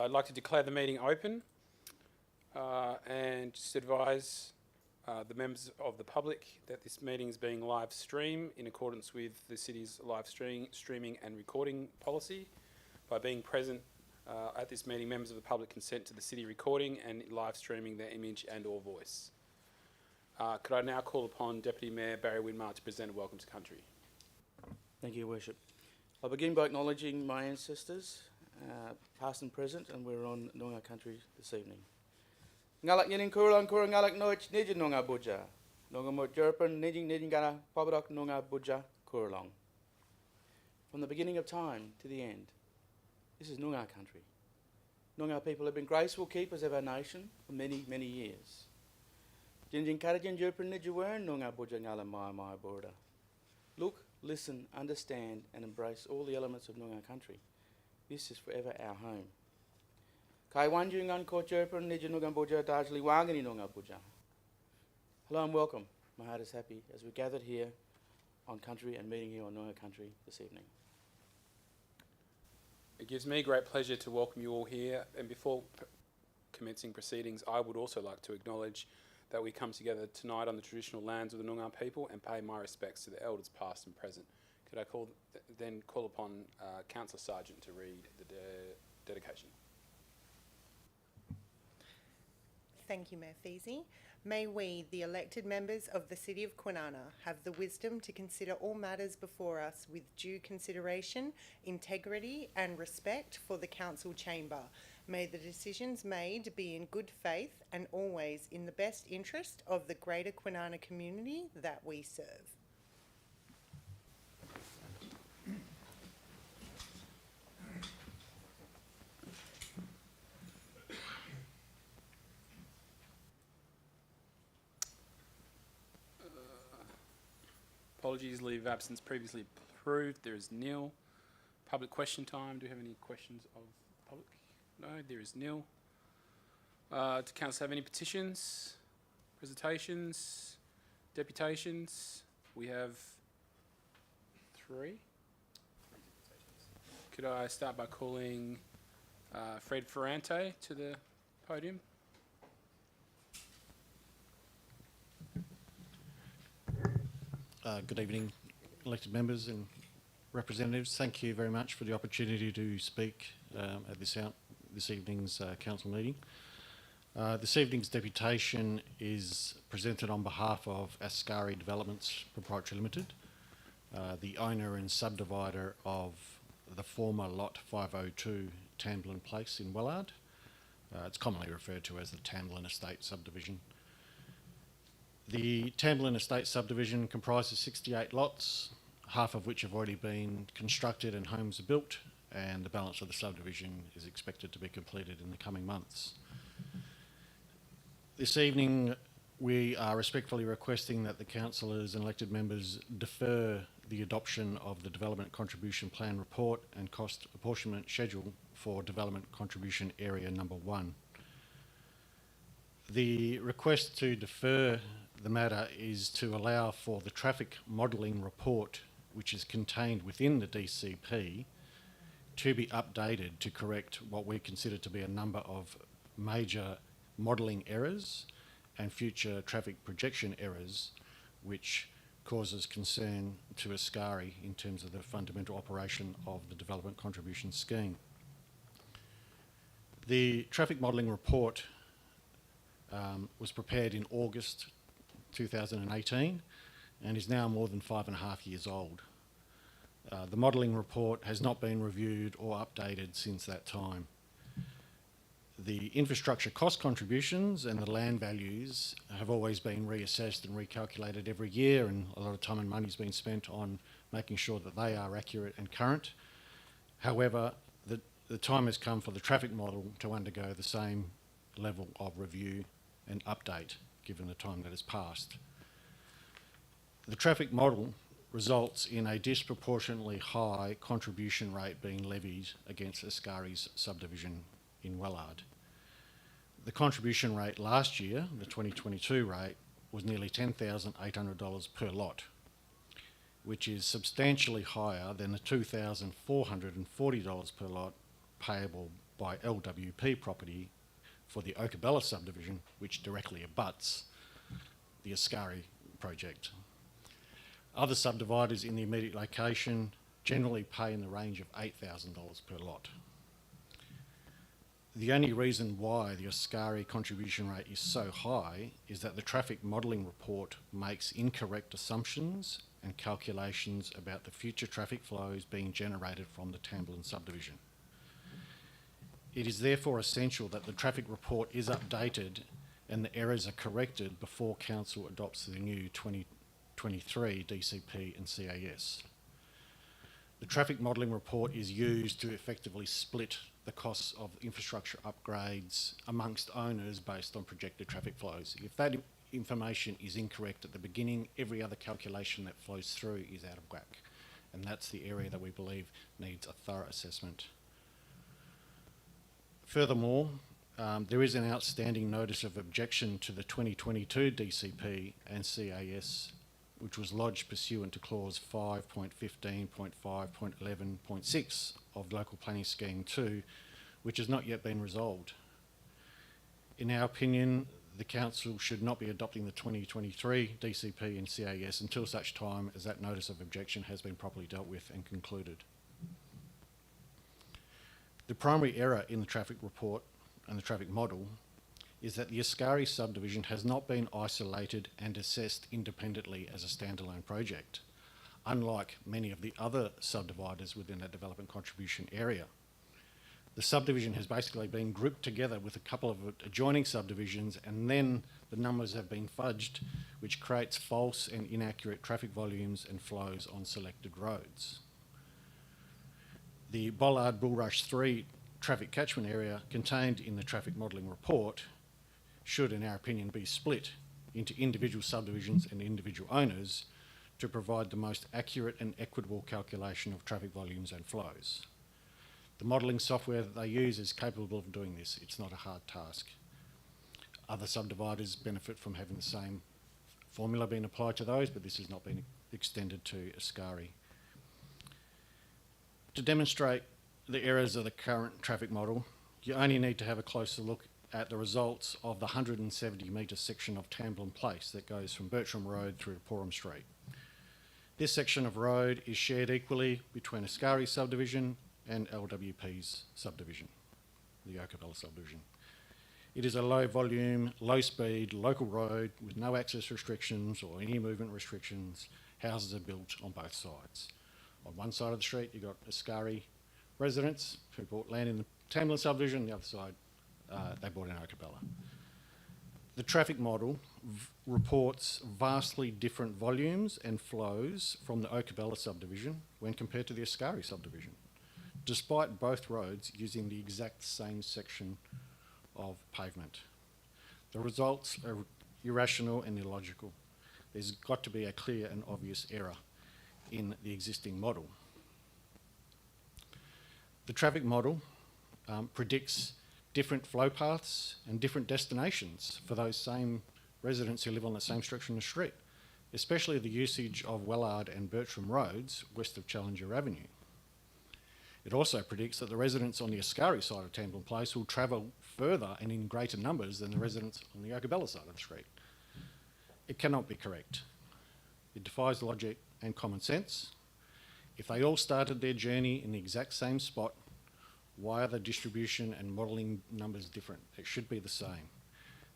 I'd like to declare the meeting open and just advise the members of the public that this meeting is being live streamed in accordance with the city's live streaming and recording policy. By being present at this meeting, members of the public consent to the city recording and live streaming their image and or voice. Could I now call upon Deputy Mayor Barry Winmar to present a welcome to country. Thank you, Your Worship. I'll begin by acknowledging my ancestors, past and present, and we're on Noongar country this evening. Ngalak nyening kurulang kurang ngalak noich nijin Noongar buja. Noongar mo jerpen nijing gana pabadak Noongar buja kurulang. From the beginning of time to the end, this is Noongar country. Noongar people have been graceful keepers of our nation for many, many years. Jinjin karajin jerpen nijuwern Noongar buja ngala mai border. Look, listen, understand and embrace all the elements of Noongar country. This is forever our home. Kai wanjungan ko jerpen nijin Noongar buja darjli wangani Noongar buja. Hello and welcome. My heart is happy as we gathered here on country and meeting here on Noongar country this evening. It gives me great pleasure to welcome you all here, and before commencing proceedings, I would also like to acknowledge that we come together tonight on the traditional lands of the Noongar people and pay my respects to the elders past and present. Could I then call upon Councillor Sargent to read the dedication. Thank you, Mayor Feasey. May we, the elected members of the City of Kwinana, have the wisdom to consider all matters before us with due consideration, integrity and respect for the Council Chamber. May the decisions made be in good faith and always in the best interest of the greater Kwinana community that we serve. Apologies, leave of absence previously approved. There is nil. Public question time. Do we have any questions of public? No, there is nil. Do council have any petitions, presentations, deputations? We have 3. Could I start by calling Fred Ferrante to the podium? Good evening, elected members and representatives. Thank you very much for the opportunity to speak at this evening's council meeting. This evening's deputation is presented on behalf of Ascari Developments Proprietary Limited, the owner and subdivider of the former Lot 502 Tamblin Place in Wellard. It's commonly referred to as the Tamblin Estate subdivision. The Tamblin Estate subdivision comprises 68 lots, half of which have already been constructed and homes are built, and the balance of the subdivision is expected to be completed in the coming months. This evening, we are respectfully requesting that the councillors and elected members defer the adoption of the Development Contribution Plan Report and Cost Apportionment Schedule for Development Contribution Area Number 1. The request to defer the matter is to allow for the traffic modelling report, which is contained within the DCP, to be updated to correct what we consider to be a number of major modelling errors and future traffic projection errors, which causes concern to Ascari in terms of the fundamental operation of the Development Contribution Scheme. The traffic modelling report was prepared in August 2018 and is now more than 5.5 years old. The modelling report has not been reviewed or updated since that time. The infrastructure cost contributions and the land values have always been reassessed and recalculated every year, and a lot of time and money has been spent on making sure that they are accurate and current. However, the time has come for the traffic model to undergo the same level of review and update, given the time that has passed. The traffic model results in a disproportionately high contribution rate being levied against Ascari's subdivision in Wellard. The contribution rate last year, the 2022 rate, was nearly $10,800 per lot, which is substantially higher than the $2,440 per lot payable by LWP property for the Okabella subdivision, which directly abuts the Ascari project. Other subdividers in the immediate location generally pay in the range of $8,000 per lot. The only reason why the Ascari contribution rate is so high is that the traffic modelling report makes incorrect assumptions and calculations about the future traffic flows being generated from the Tamblin subdivision. It is therefore essential that the traffic report is updated and the errors are corrected before Council adopts the new 2023 DCP and CAS. The traffic modelling report is used to effectively split the costs of infrastructure upgrades amongst owners based on projected traffic flows. If that information is incorrect at the beginning, every other calculation that flows through is out of whack. And that's the area that we believe needs a thorough assessment. Furthermore, there is an outstanding notice of objection to the 2022 DCP and CAS, which was lodged pursuant to clause 5.15.5.11.6 of Local Planning Scheme 2, which has not yet been resolved. In our opinion, the Council should not be adopting the 2023 DCP and CAS until such time as that notice of objection has been properly dealt with and concluded. The primary error in the traffic report and the traffic model is that the Ascari subdivision has not been isolated and assessed independently as a standalone project, unlike many of the other subdividers within that development contribution area. The subdivision has basically been grouped together with a couple of adjoining subdivisions, and then the numbers have been fudged, which creates false and inaccurate traffic volumes and flows on selected roads. The Bollard Bulrush 3 traffic catchment area contained in the traffic modelling report should, in our opinion, be split into individual subdivisions and individual owners to provide the most accurate and equitable calculation of traffic volumes and flows. The modelling software that they use is capable of doing this. It's not a hard task. Other subdividers benefit from having the same formula being applied to those, but this has not been extended to Ascari. To demonstrate the errors of the current traffic model, you only need to have a closer look at the results of the 170 metre section of Tamblin Place that goes from Bertram Road through to Porum Street. This section of road is shared equally between Ascari subdivision and LWP's subdivision, the Okabella subdivision. It is a low volume, low speed, local road with no access restrictions or any movement restrictions. Houses are built on both sides. On one side of the street, you've got Ascari residents who bought land in the Tamblin subdivision. The other side, they bought in Okabella. The traffic model reports vastly different volumes and flows from the Okabella subdivision when compared to the Ascari subdivision, despite both roads using the exact same section of pavement. The results are irrational and illogical. There's got to be a clear and obvious error in the existing model. The traffic model predicts different flow paths and different destinations for those same residents who live on the same stretch in the street, especially the usage of Wellard and Bertram roads west of Challenger Avenue. It also predicts that the residents on the Ascari side of Tamblin Place will travel further and in greater numbers than the residents on the Okabella side of the street. It cannot be correct. It defies logic and common sense. If they all started their journey in the exact same spot, why are the distribution and modelling numbers different? It should be the same.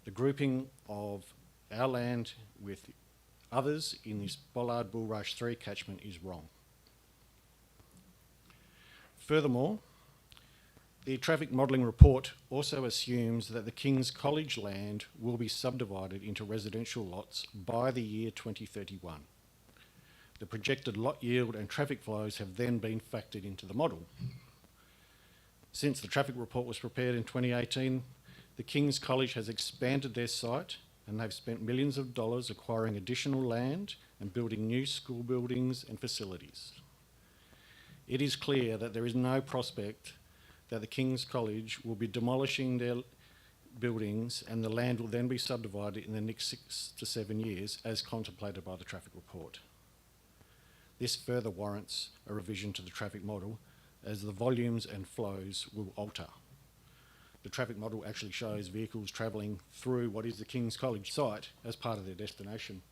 The grouping of our land with others in this Bollard Bulrush 3 catchment is wrong. Furthermore, the traffic modelling report also assumes that the King's College land will be subdivided into residential lots by the year 2031. The projected lot yield and traffic flows have then been factored into the model. Since the traffic report was prepared in 2018, the King's College has expanded their site and they've spent millions of dollars acquiring additional land and building new school buildings and facilities. It is clear that there is no prospect that the King's College will be demolishing their buildings and the land will then be subdivided in the next 6 to 7 years as contemplated by the traffic report. This further warrants a revision to the traffic model as the volumes and flows will alter. the traffic model actually shows vehicles travelling through what is the King's College site as part of their destination.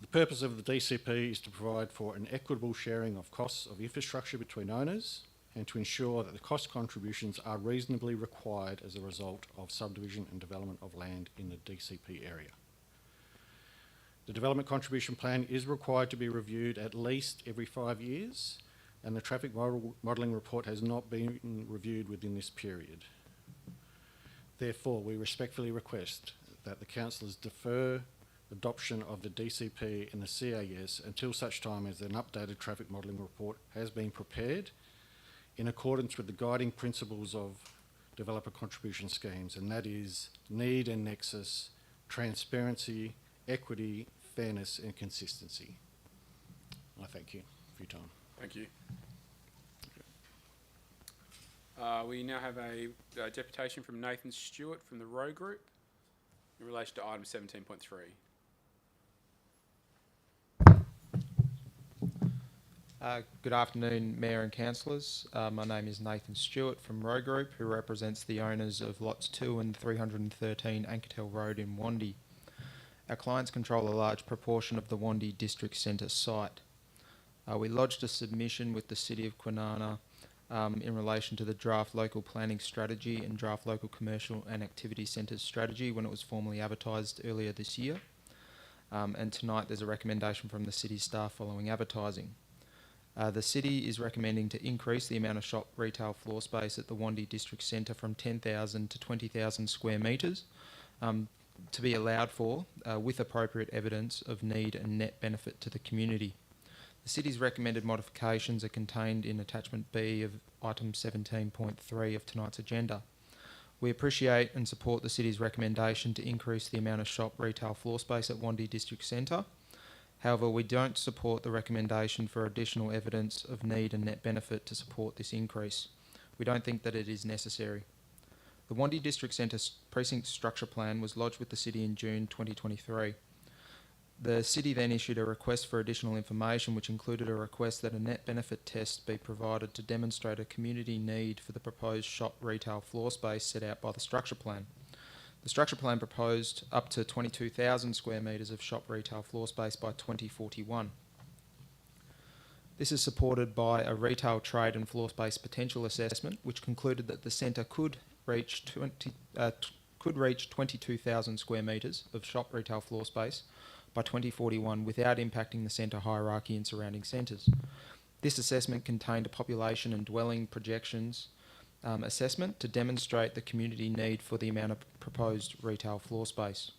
The purpose of the DCP is to provide for an equitable sharing of costs of infrastructure between owners and to ensure that the cost contributions are reasonably required as a result of subdivision and development of land in the DCP area. The development contribution plan is required to be reviewed at least every 5 years, and the traffic modelling report has not been reviewed within this period. Therefore, we respectfully request that the councillors defer adoption of the DCP and the CAS until such time as an updated traffic modelling report has been prepared in accordance with the guiding principles of developer contribution schemes, and that is need and nexus, transparency, equity, fairness and consistency. I thank you for your time. Thank you. We now have a deputation from Nathan Stewart from the Row Group in relation to item 17.3. Good afternoon, Mayor and Councillors. My name is Nathan Stewart from Row Group, who represents the owners of lots 2 and 313 Anketel Road in Wandie. Our clients control a large proportion of the Wandie District Centre site. We lodged a submission with the City of Kwinana in relation to the draft local planning strategy and draft local commercial and activity centres strategy when it was formally advertised earlier this year. And tonight there's a recommendation from the City staff following advertising. The City is recommending to increase the amount of shop retail floor space at the Wandie District Centre from 10,000 to 20,000 square metres to be allowed for with appropriate evidence of need and net benefit to the community. The City's recommended modifications are contained in Attachment B of item 17.3 of tonight's agenda. We appreciate and support the City's recommendation to increase the amount of shop retail floor space at Wandie District Centre. However, we don't support the recommendation for additional evidence of need and net benefit to support this increase. We don't think that it is necessary. The Wandie District Centre Precinct Structure Plan was lodged with the City in June 2023. The City then issued a request for additional information, which included a request that a net benefit test be provided to demonstrate a community need for the proposed shop retail floor space set out by the Structure Plan. The Structure Plan proposed up to 22,000 square metres of shop retail floor space by 2041. This is supported by a retail trade and floor space potential assessment, which concluded that the centre could reach 22,000 square metres of shop retail floor space by 2041 without impacting the centre hierarchy in surrounding centres. This assessment contained a population and dwelling projections assessment to demonstrate the community need for the amount of proposed retail floor space.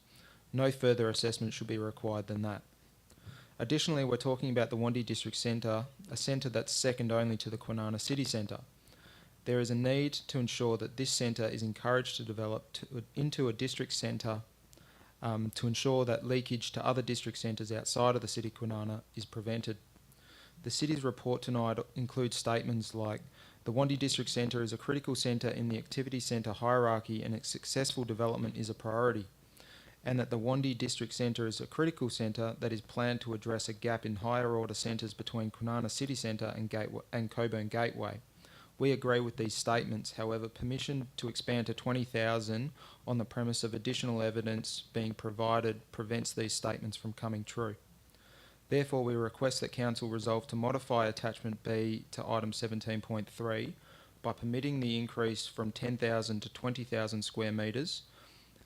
No further assessment should be required than that. Additionally, we're talking about the Wandie District Centre, a centre that's second only to the Kwinana City Centre. There is a need to ensure that this centre is encouraged to develop into a district centre to ensure that leakage to other district centres outside of the City of Kwinana is prevented. The City's report tonight includes statements like, the Wandie District Centre is a critical centre in the activity centre hierarchy and its successful development is a priority, and that the Wandie District Centre is a critical centre that is planned to address a gap in higher order centres between Kwinana City Centre and Coburn Gateway. We agree with these statements. However, permission to expand to 20,000 on the premise of additional evidence being provided prevents these statements from coming true. Therefore, we request that Council resolve to modify Attachment B to item 17.3 by permitting the increase from 10,000 to 20,000 square metres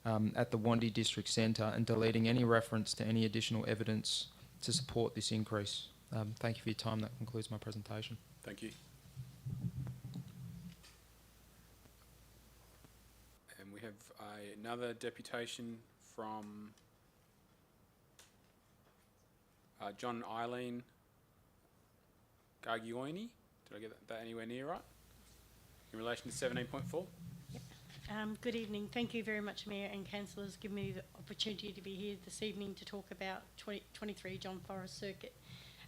at the Wandie District Centre and deleting any reference to any additional evidence to support this increase. Thank you for your time. That concludes my presentation. Thank you. And we have another deputation from John Eileen Gargioini. Did I get that anywhere near right? In relation to 17.4? Good evening. Thank you very much, Mayor and Councillors, giving me the opportunity to be here this evening to talk about 23 John Forrest Circuit.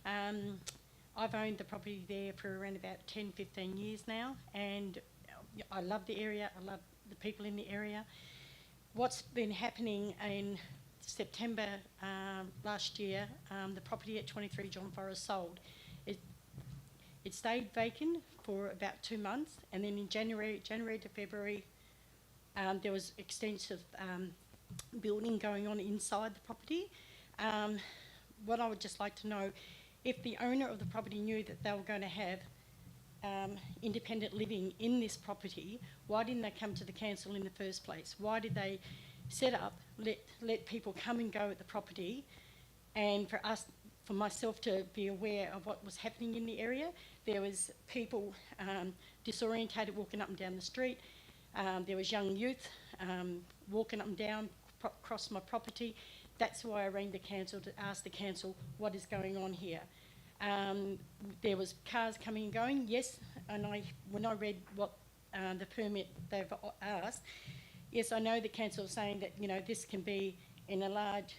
I've owned the property there for around about 10-15 years now, and I love the area. I love the people in the area. What's been happening in September last year, the property at 23 John Forrest sold. It stayed vacant for about 2 months, and then in January to February, there was extensive building going on inside the property. What I would just like to know, if the owner of the property knew that they were going to have independent living in this property, why didn't they come to the council in the first place? Why did they set up, let people come and go at the property, and for myself to be aware of what was happening in the area? There was people disorientated walking up and down the street. There was young youth walking up and down across my property. That's why I rang the council to ask the council what is going on here. There was cars coming and going, yes, and when I read what the permit they've asked, yes, I know the council is saying that, you know, this can be in a large,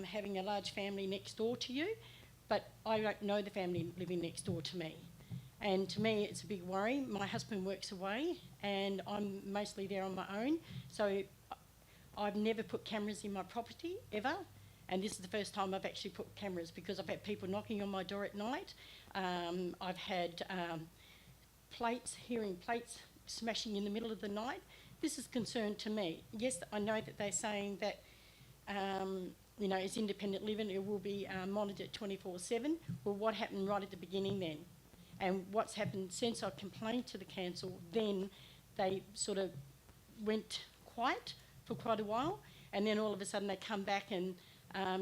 having a large family next door to you, but I don't know the family living next door to me. And to me, it's a big worry. My husband works away and I'm mostly there on my own. So I've never put cameras in my property, ever. And this is the first time I've actually put cameras, because I've had people knocking on my door at night. I've had hearing plates smashing in the middle of the night. This is concern to me. Yes, I know that they're saying that, you know, it's independent living, it will be monitored 24/7. Well, what happened right at the beginning then? And what's happened since I complained to the council, then they sort of went quiet for quite a while, and then all of a sudden they come back and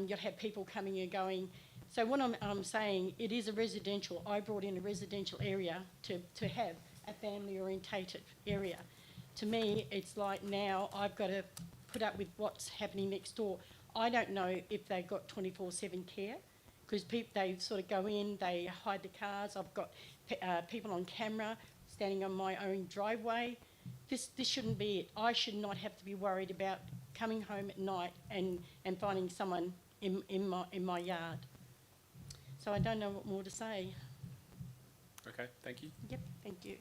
you'll have people coming and going. So what I'm saying, it is a residential. I brought in a residential area to have a family orientated area. To me, it's like now I've got to put up with what's happening next door. I don't know if they've got 24/7 care, because they sort of go in, they hide the cars. I've got people on camera standing on my own driveway. This shouldn't be it. I should not have to be worried about coming home at night and finding someone in my yard. So I don't know what more to say. Okay, thank you. Yep, thank you.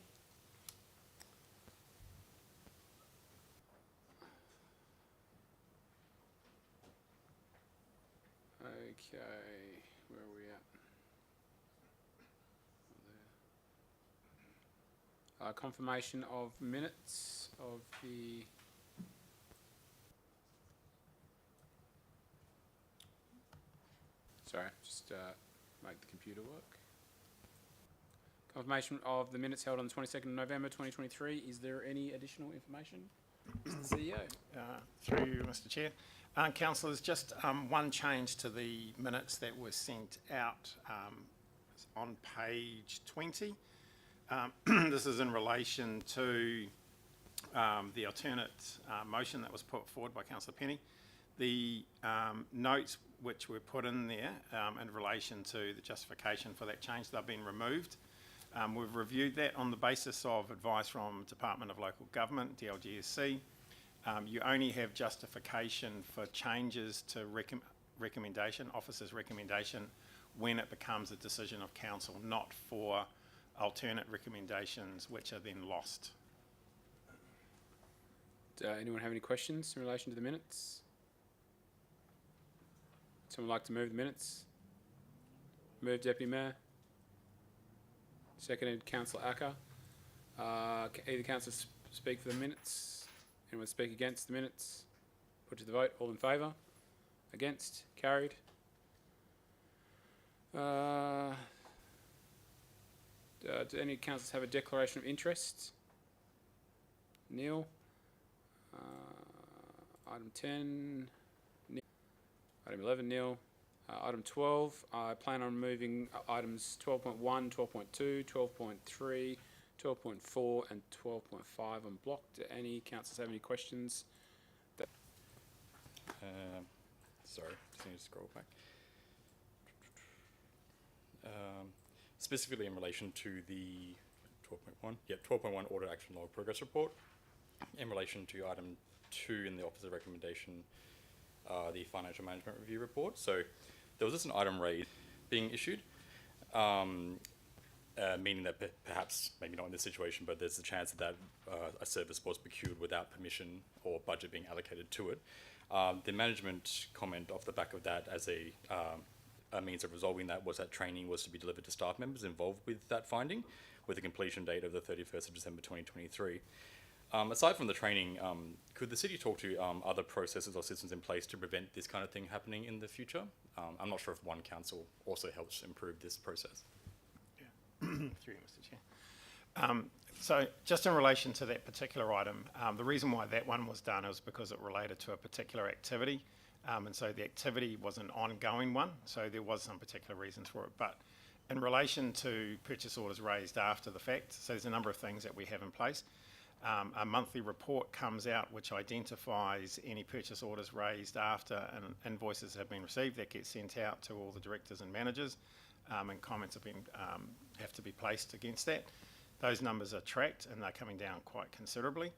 Okay, where are we at? Confirmation of minutes of the... Sorry, just make the computer work. Confirmation of the minutes held on the 22nd of November 2023. Is there any additional information? Mr. CEO. Through Mr. Chair. Councillors, just one change to the minutes that were sent out on page 20. This is in relation to the alternate motion that was put forward by Councillor Penny. The notes which were put in there in relation to the justification for that change, they've been removed. We've reviewed that on the basis of advice from Department of Local Government, DLGSC. You only have justification for changes to recommendation, officer's recommendation, when it becomes a decision of council, not for alternate recommendations which are then lost. Anyone have any questions in relation to the minutes? Someone like to move the minutes? Move, Deputy Mayor. Seconded, Councillor Acker. Either councillor speak for the minutes? Anyone speak against the minutes? Put to the vote. All in favour? Against? Carried. Do any councillors have a declaration of interest? Neil. Item 10. Neil. Item 11. Neil. Item 12. I plan on moving items 12.1, 12.2, 12.3, 12.4 and 12.5 on block. Do any councillors have any questions? Sorry, just need to scroll back. Specifically in relation to the 12.1, 12.1 Audit Action Log Progress Report. In relation to item 2 in the officer's recommendation, the Financial Management Review Report. So there was just an item raised being issued, meaning that perhaps, maybe not in this situation, but there's a chance that a service was procured without permission or budget being allocated to it. The management comment off the back of that as a means of resolving that was that training was to be delivered to staff members involved with that finding, with a completion date of the 31st of December 2023. Aside from the training, could the city talk to other processes or systems in place to prevent this kind of thing happening in the future? I'm not sure if one council also helps improve this process. Through you, Mr. Chair. So just in relation to that particular item, the reason why that one was done is because it related to a particular activity. And so the activity was an ongoing one, so there was some particular reasons for it. But in relation to purchase orders raised after the fact, so there's a number of things that we have in place. A monthly report comes out which identifies any purchase orders raised after invoices have been received. That gets sent out to all the directors and managers, and comments have to be placed against that. Those numbers are tracked and they're coming down quite considerably.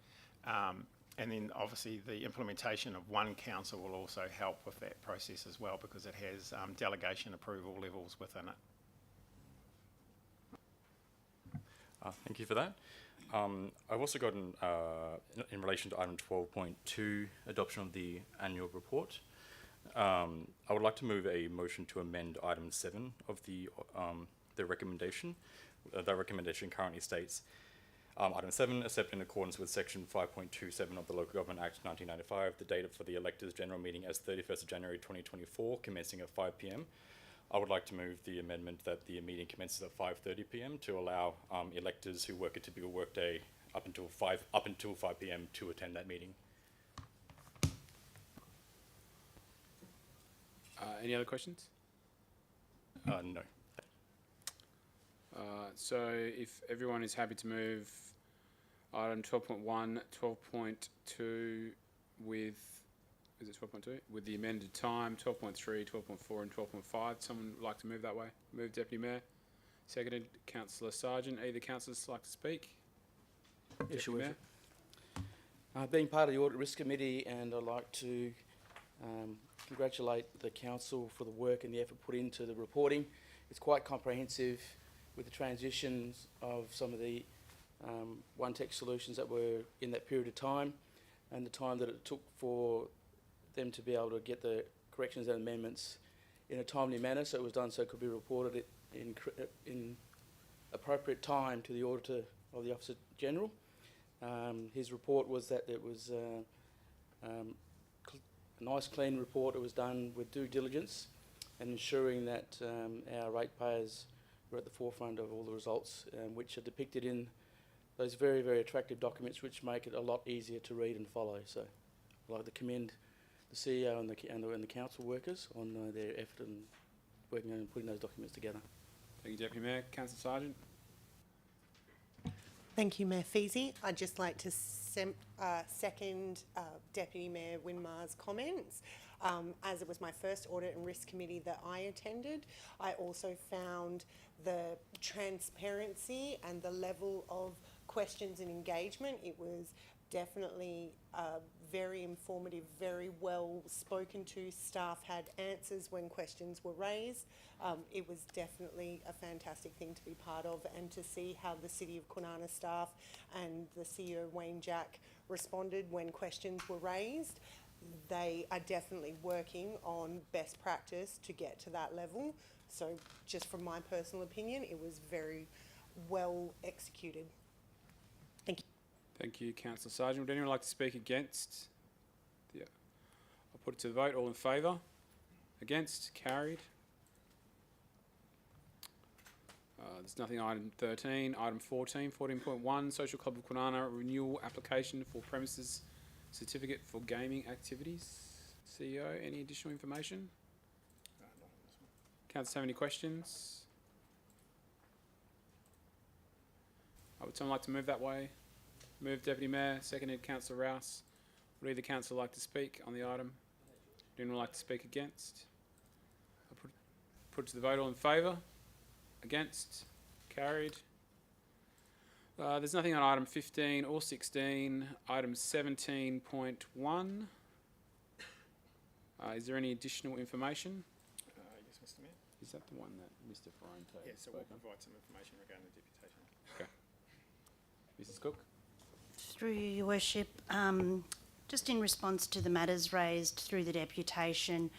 And then obviously the implementation of one council will also help with that process as well, because it has delegation approval levels within it. Thank you for that. I've also gotten, in relation to item 12.2, adoption of the annual report. I would like to move a motion to amend item 7 of the recommendation. That recommendation currently states, item 7, accept in accordance with section 5.27 of the Local Government Act 1995, the date for the electors' general meeting as 31st of January 2024, commencing at 5 p.m. I would like to move the amendment that the meeting commences at 5:30 p.m. to allow electors who work a typical workday up until 5 p.m. to attend that meeting. Any other questions? No. So if everyone is happy to move item 12.1, 12.2 with, is it 12.2? With the amended time, 12.3, 12.4 and 12.5. Someone would like to move that way? Move, Deputy Mayor. Seconded, Councillor Sargent. Either councillors like to speak? Yes, Your Deputy Worship. Being part of the Audit Risk Committee, and I'd like to congratulate the council for the work and the effort put into the reporting. It's quite comprehensive with the transitions of some of the One Tech solutions that were in that period of time, and the time that it took for them to be able to get the corrections and amendments in a timely manner, so it was done so it could be reported in appropriate time to the Auditor of the Officer General. His report was that it was a nice clean report. It was done with due diligence and ensuring that our ratepayers were at the forefront of all the results, which are depicted in those very, very attractive documents which make it a lot easier to read and follow. So I'd like to commend the CEO and the council workers on their effort in working on and putting those documents together. Thank you, Deputy Mayor. Councillor Sargent. Thank you, Mayor Feasy. I'd just like to second Deputy Mayor Winmar's comments. As it was my first Audit and Risk Committee that I attended, I also found the transparency and the level of questions and engagement. It was definitely very informative, very well spoken to. Staff had answers when questions were raised. It was definitely a fantastic thing to be part of, and to see how the City of Kwinana staff and the CEO Wayne Jack responded when questions were raised. They are definitely working on best practice to get to that level. So just from my personal opinion, it was very well executed. Thank you. Thank you, Councillor Sargent. Would anyone like to speak against? Yeah. I'll put it to the vote. All in favour? Against? Carried. There's nothing. Item 13. Item 14. 14.1. Social Club of Kwinana renewal application for premises certificate for gaming activities. CEO, any additional information? Councillors have any questions? Would someone like to move that way? Move, Deputy Mayor. Seconded, Councillor Rouse. Would either councillor like to speak on the item? Would anyone like to speak against? I'll put it to the vote. All in favour? Against? Carried. There's nothing on item 15 or 16. Item 17.1. Is there any additional information? Yes, Mr. Mayor. Is that the one that Mr. Ferrante Yes, so we'll spoke on? provide some information regarding the deputation. Okay. Mrs. Cook? Through Your Worship, just in response to the matters raised through the deputation,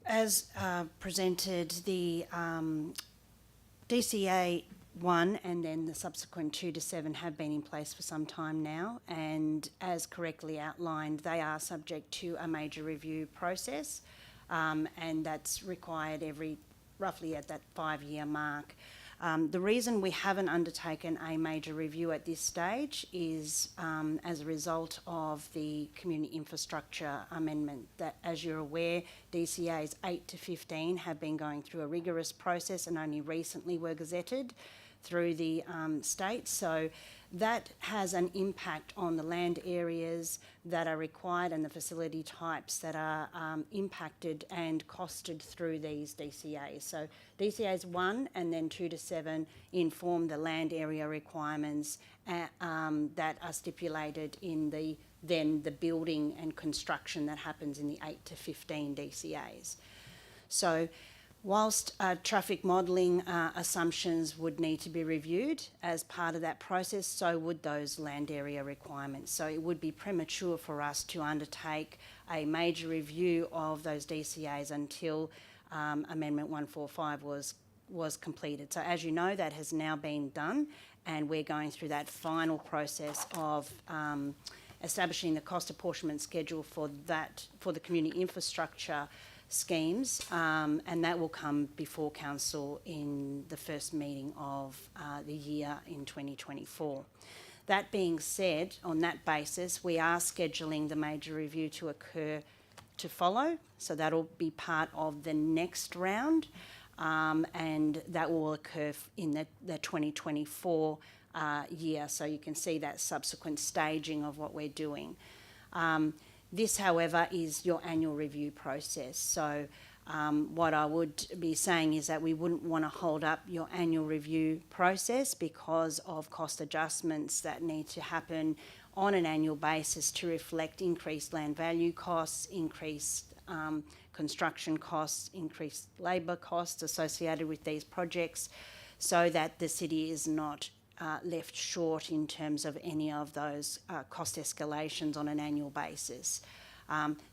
as presented, the DCA 1 and then the subsequent 2 to 7 have been in place for some time now, and as correctly outlined, they are subject to a major review process, and that's required roughly at that 5-year mark. The reason we haven't undertaken a major review at this stage is as a result of the community infrastructure amendment that, as you're aware, DCAs 8 to 15 have been going through a rigorous process and only recently were gazetted through the state. So that has an impact on the land areas that are required and the facility types that are impacted and costed through these DCAs. So DCAs 1 and then 2 to 7 inform the land area requirements that are stipulated in the building and construction that happens in the 8 to 15 DCAs. So whilst traffic modelling assumptions would need to be reviewed as part of that process, so would those land area requirements. So it would be premature for us to undertake a major review of those DCAs until Amendment 145 was completed. So as you know, that has now been done, and we're going through that final process of establishing the cost apportionment schedule for the community infrastructure schemes, and that will come before council in the first meeting of the year in 2024. That being said, on that basis, we are scheduling the major review to follow, so that'll be part of the next round, and that will occur in the 2024 year, so you can see that subsequent staging of what we're doing. This, however, is your annual review process. So what I would be saying is that we wouldn't want to hold up your annual review process because of cost adjustments that need to happen on an annual basis to reflect increased land value costs, increased construction costs, increased labour costs associated with these projects, so that the city is not left short in terms of any of those cost escalations on an annual basis.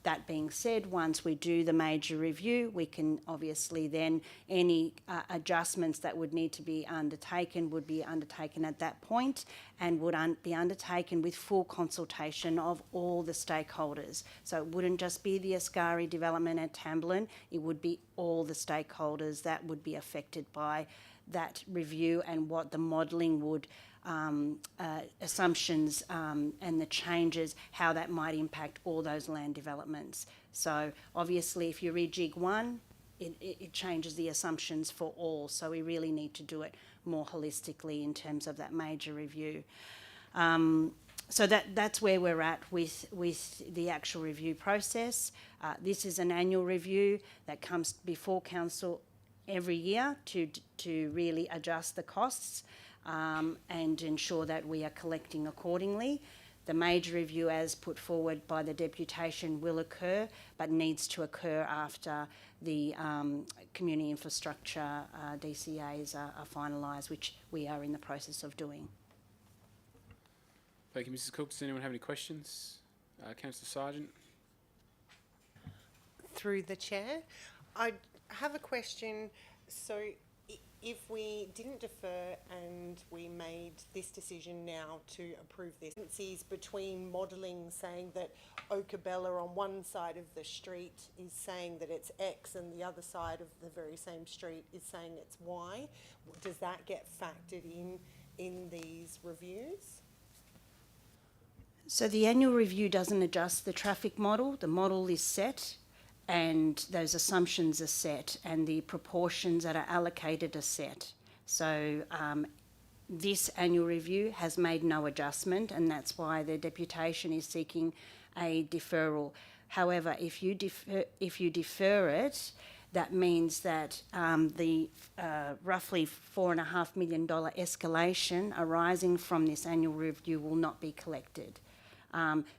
That being said, once we do the major review, we can obviously then, any adjustments that would need to be undertaken would be undertaken at that point, and would be undertaken with full consultation of all the stakeholders. So it wouldn't just be the Ascari development at Tamblin, it would be all the stakeholders that would be affected by that review and what the modelling would, assumptions and the changes, how that might impact all those land developments. So obviously if you rejig one, it changes the assumptions for all, so we really need to do it more holistically in terms of that major review. So that's where we're at with the actual review process. This is an annual review that comes before council every year to really adjust the costs and ensure that we are collecting accordingly. The major review as put forward by the deputation will occur, but needs to occur after the community infrastructure DCAs are finalised, which we are in the process of doing. Thank you, Mrs. Cook. Does anyone have any questions? Councillor Sargent. Through the chair, I have a question. So if we didn't defer and we made this decision now to approve this, between modelling saying that Oakabella on one side of the street is saying that it's X and the other side of the very same street is saying it's Y, does that get factored in these reviews? So the annual review doesn't adjust the traffic model. The model is set and those assumptions are set and the proportions that are allocated are set. So this annual review has made no adjustment, and that's why the deputation is seeking a deferral. However, if you defer it, that means that the roughly $4.5 million escalation arising from this annual review will not be collected.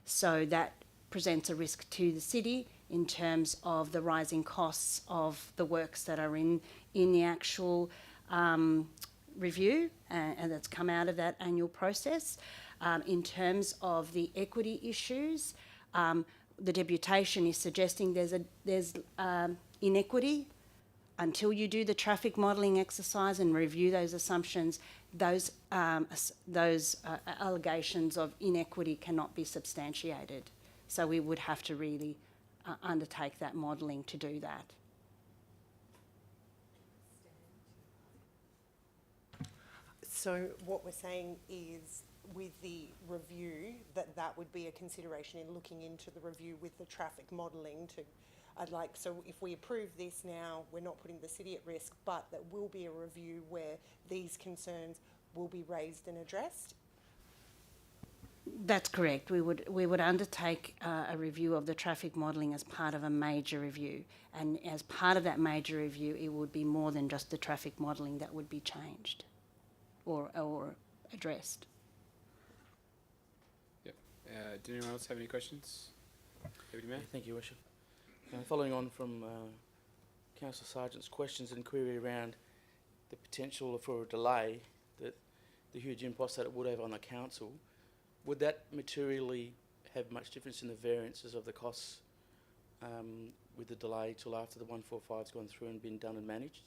So that presents a risk to the city in terms of the rising costs of the works that are in the actual review and that's come out of that annual process. In terms of the equity issues, the deputation is suggesting there's inequity until you do the traffic modelling exercise and review those assumptions, those allegations of inequity cannot be substantiated. So we would have to really undertake that modelling to do that. So what we're saying is with the review, that would be a consideration in looking into the review with the traffic modelling to, so if we approve this now, we're not putting the city at risk, but there will be a review where these concerns will be raised and addressed. That's correct. We would undertake a review of the traffic modelling as part of a major review, and as part of that major review, it would be more than just the traffic modelling that would be changed or addressed. Yep. Did anyone else have any questions? Deputy Mayor? Thank you, Worship. Following on from Councillor Sargent's questions and query around the potential for a delay, that the huge impost that it would have on the council, would that materially have much difference in the variances of the costs with the delay till after the 145's gone through and been done and managed?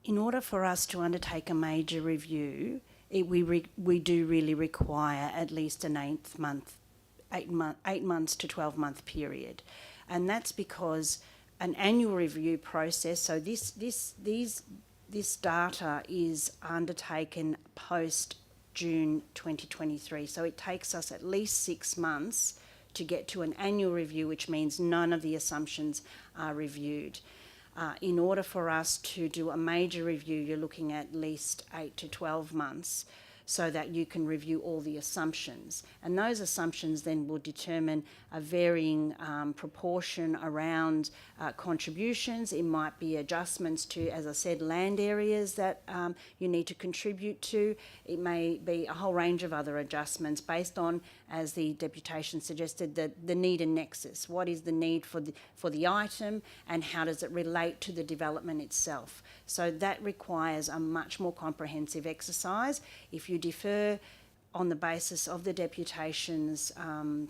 In order for us to undertake a major review, we do really require at least an 8 months to 12-month period, and that's because an annual review process. So this data is undertaken post June 2023. So it takes us at least 6 months to get to an annual review, which means none of the assumptions are reviewed. In order for us to do a major review, you're looking at least 8 to 12 months so that you can review all the assumptions. And those assumptions then will determine a varying proportion around contributions. It might be adjustments to, as I said, land areas that you need to contribute to. It may be a whole range of other adjustments based on, as the deputation suggested, the need and nexus. What is the need for the item, and how does it relate to the development itself? So that requires a much more comprehensive exercise. If you defer on the basis of the deputation's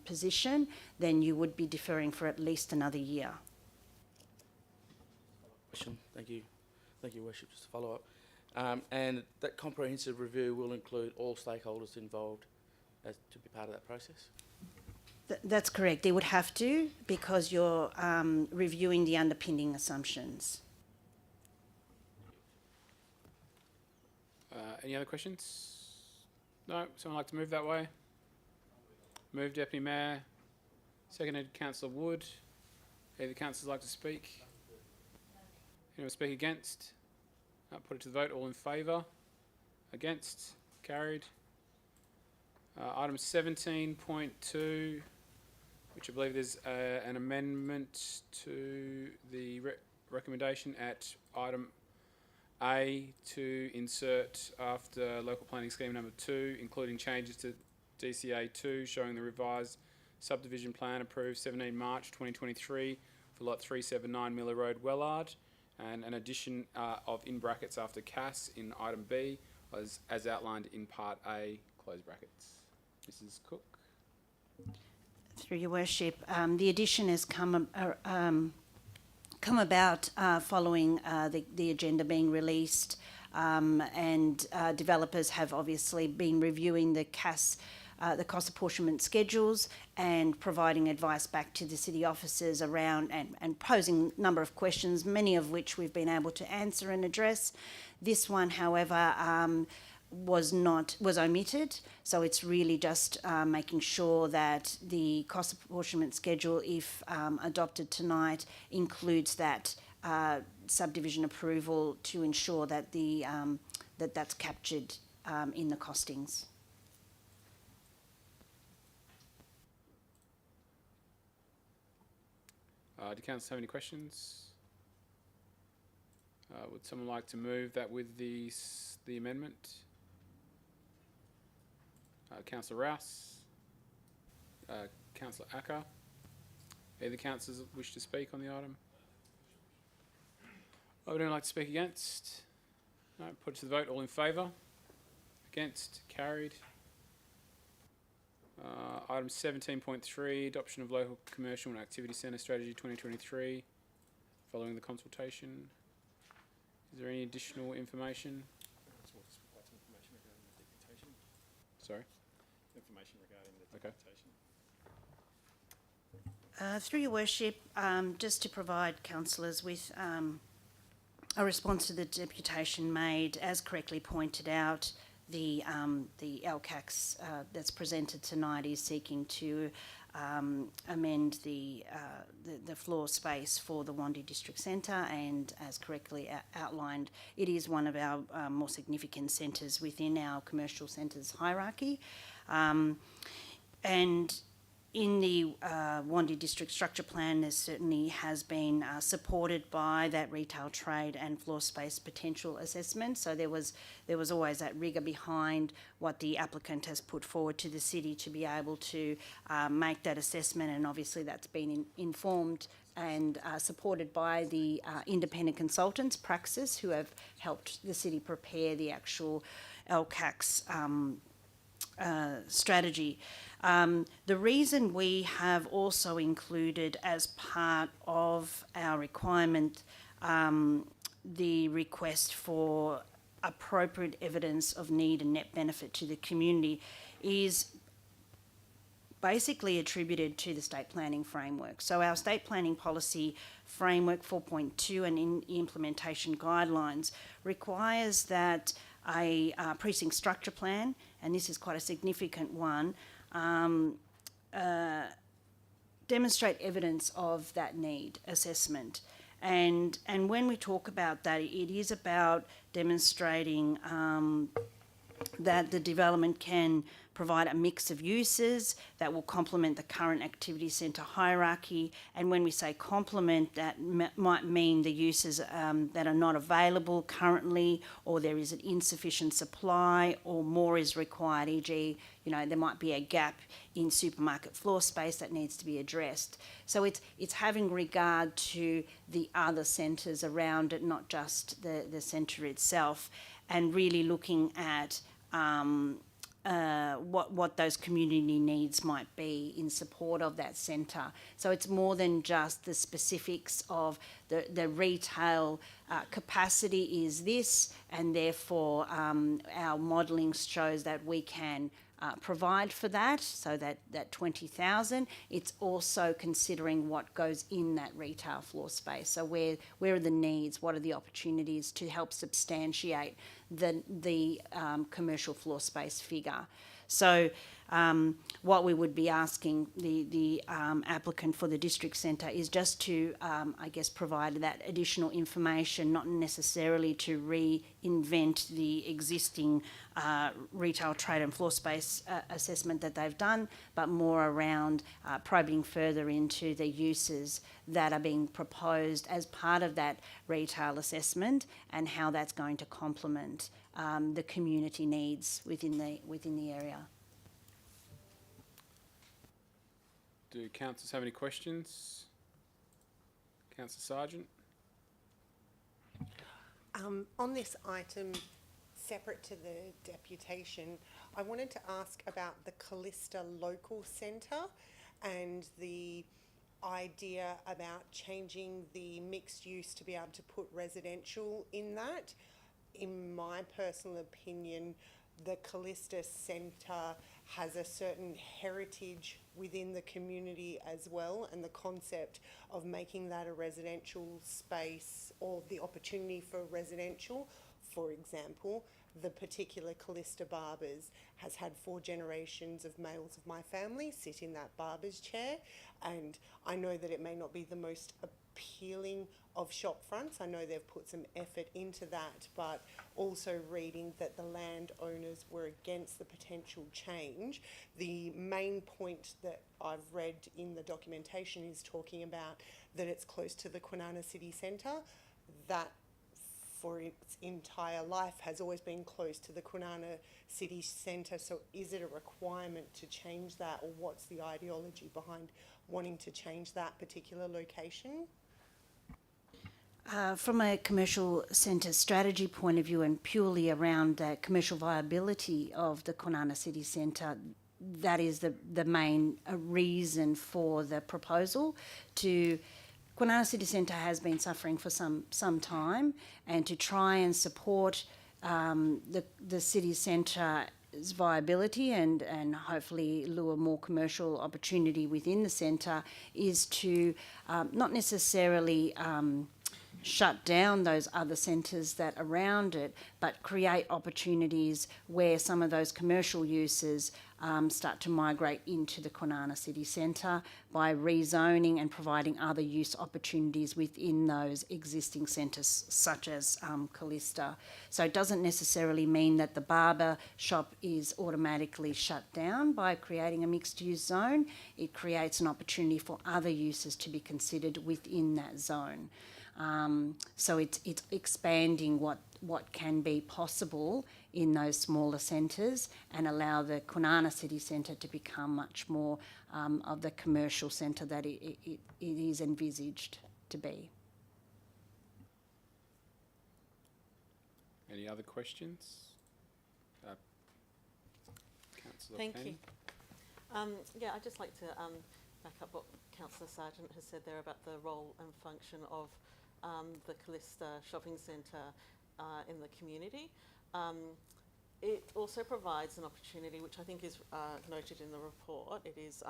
position, then you would be deferring for at least another year. Question. Thank you. Thank you, Worship. Just to follow up. And that comprehensive review will include all stakeholders involved as to be part of that process? That's correct. They would have to, because you're reviewing the underpinning assumptions. Any other questions? No? Someone like to move that way? Move, Deputy Mayor. Seconded, Councillor Wood. Any of the councillors like to speak? Anyone speak against? No, put it to the vote. All in favour? Against? Carried. Item 17.2, which I believe there's an amendment to the recommendation at item A to insert after local planning scheme number 2, including changes to DCA 2 showing the revised subdivision plan approved 17 March 2023 for lot 379 Miller Road, Wellard, and an addition of in brackets after Cass in item B as outlined in part A, close brackets. Mrs. Cook. Through your worship, the addition has come about following the agenda being released, and developers have obviously been reviewing the the cost apportionment schedules and providing advice back to the city officers around and posing a number of questions, many of which we've been able to answer and address. This one, however, was omitted, so it's really just making sure that the cost apportionment schedule, if adopted tonight, includes that subdivision approval to ensure that that's captured in the costings. Do councillors have any questions? Would someone like to move that with the amendment? Councillor Rouse, Councillor Acker. Any of the councillors wish to speak on the item? Would anyone like to speak against? No, put it to the vote. All in favour? Against? Carried. Item 17.3, adoption of local commercial and activity centre strategy 2023, following the consultation. Is there any additional information? Sorry? Information regarding the Okay. deputation. Through your worship, just to provide councillors with a response to the deputation made, as correctly pointed out, the LCACs that's presented tonight is seeking to amend the floor space for the Wandie District Centre, and as correctly outlined, it is one of our more significant centres within our commercial centres hierarchy. And in the Wandie District Structure Plan, there certainly has been supported by that retail trade and floor space potential assessment. So there was always that rigour behind what the applicant has put forward to the city to be able to make that assessment, and obviously that's been informed and supported by the independent consultants, Praxis, who have helped the city prepare the actual LCAC's strategy. The reason we have also included as part of our requirement the request for appropriate evidence of need and net benefit to the community is basically attributed to the state planning framework. So our state planning policy framework 4.2 and in implementation guidelines requires that a precinct structure plan, and this is quite a significant one, demonstrate evidence of that need assessment. And when we talk about that, it is about demonstrating that the development can provide a mix of uses that will complement the current activity centre hierarchy. And when we say complement, that might mean the uses that are not available currently, or there is an insufficient supply, or more is required, e.g., there might be a gap in supermarket floor space that needs to be addressed. So it's having regard to the other centres around it, not just the centre itself, and really looking at what those community needs might be in support of that centre. So it's more than just the specifics of the retail capacity is this, and therefore our modelling shows that we can provide for that, so that 20,000. It's also considering what goes in that retail floor space. So where are the needs? What are the opportunities to help substantiate the commercial floor space figure? So what we would be asking the applicant for the district centre is just to, provide that additional information, not necessarily to reinvent the existing retail trade and floor space assessment that they've done, but more around probing further into the uses that are being proposed as part of that retail assessment, and how that's going to complement the community needs within the area. Do councillors have any questions? Councillor Sargent? On this item, separate to the deputation, I wanted to ask about the Callista Local Centre and the idea about changing the mixed use to be able to put residential in that. In my personal opinion, the Callista Centre has a certain heritage within the community as well, and the concept of making that a residential space, or the opportunity for residential. For example, the particular Callista Barbers has had 4 generations of males of my family sit in that barber's chair, and I know that it may not be the most appealing of shop fronts. I know they've put some effort into that, but also reading that the landowners were against the potential change. The main point that I've read in the documentation is talking about that it's close to the Kwinana City Centre. That for its entire life has always been close to the Kwinana City Centre. So is it a requirement to change that, or what's the ideology behind wanting to change that particular location? From a commercial centre strategy point of view, and purely around the commercial viability of the Kwinana City Centre, that is the main reason for the proposal. Kwinana City Centre has been suffering for some time, and to try and support the city centre's viability and hopefully lure more commercial opportunity within the centre is to not necessarily shut down those other centres that are around it, but create opportunities where some of those commercial uses start to migrate into the Kwinana City Centre by rezoning and providing other use opportunities within those existing centres, such as Callista. So it doesn't necessarily mean that the barber shop is automatically shut down by creating a mixed-use zone. It creates an opportunity for other uses to be considered within that zone. So it's expanding what can be possible in those smaller centres and allow the Kwinana City Centre to become much more of the commercial centre that it is envisaged to be. Any other questions? Councillor Thank Payne? you. Yeah, I'd just like to back up what Councillor Sargent has said there about the role and function of the Callista Shopping Centre in the community. It also provides an opportunity, which I think is noted in the report. It is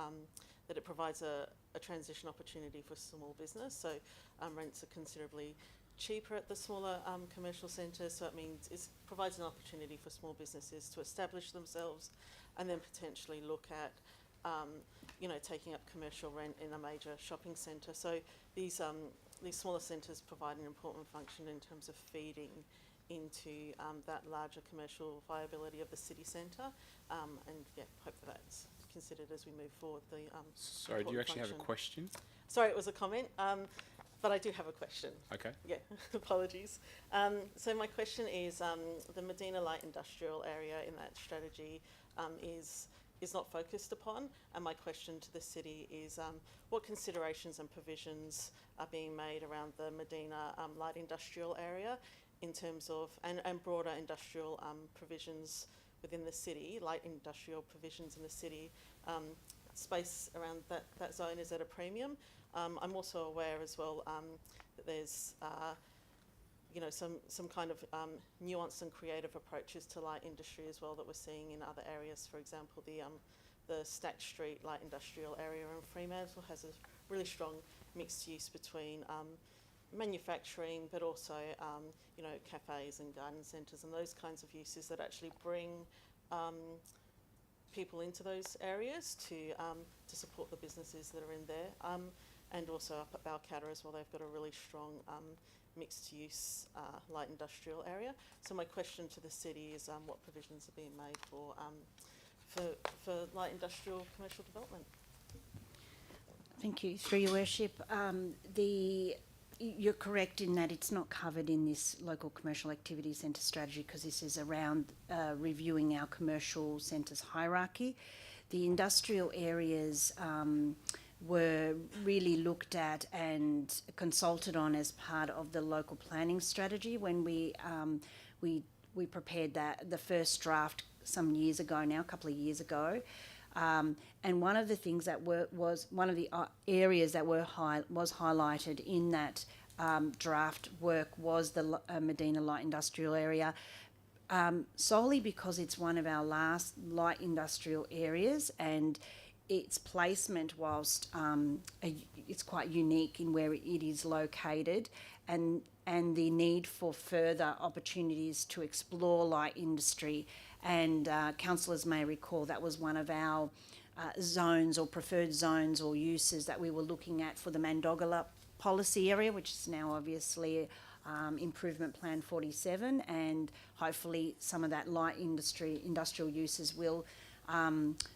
that it provides a transition opportunity for small business. So rents are considerably cheaper at the smaller commercial centres. So it means it provides an opportunity for small businesses to establish themselves and then potentially look at taking up commercial rent in a major shopping centre. So these smaller centres provide an important function in terms of feeding into that larger commercial viability of the city centre, and yeah, hope that that's considered as we move forward. Sorry, do you actually have a question? Sorry, it was a comment, but I do have a question. Okay. Yeah, apologies. So my question is, the Medina Light Industrial area in that strategy is not focused upon, and my question to the city is what considerations and provisions are being made around the Medina Light Industrial area in terms of, and broader industrial provisions within the city, light industrial provisions in the city. Space around that zone is at a premium. I'm also aware as well that there's some kind of nuanced and creative approaches to light industry as well that we're seeing in other areas. For example, the Stack Street light industrial area in Fremantle has a really strong mixed use between manufacturing, but also cafes and garden centres and those kinds of uses that actually bring people into those areas to support the businesses that are in there. And also up at Balcatta as well, they've got a really strong mixed use light industrial area. So my question to the city is what provisions are being made for light industrial commercial development? Thank you. Through your worship, you're correct in that it's not covered in this local commercial activity centre strategy because this is around reviewing our commercial centres hierarchy. The industrial areas were really looked at and consulted on as part of the local planning strategy when we prepared the first draft some years ago now, a couple of years ago. And one of the things that was one of the areas that was highlighted in that draft work was the Medina Light Industrial area, solely because it's one of our last light industrial areas, and its placement, whilst it's quite unique in where it is located, and the need for further opportunities to explore light industry. And councillors may recall that was one of our zones or preferred zones or uses that we were looking at for the Mandogala policy area, which is now obviously Improvement Plan 47, and hopefully some of that light industrial uses will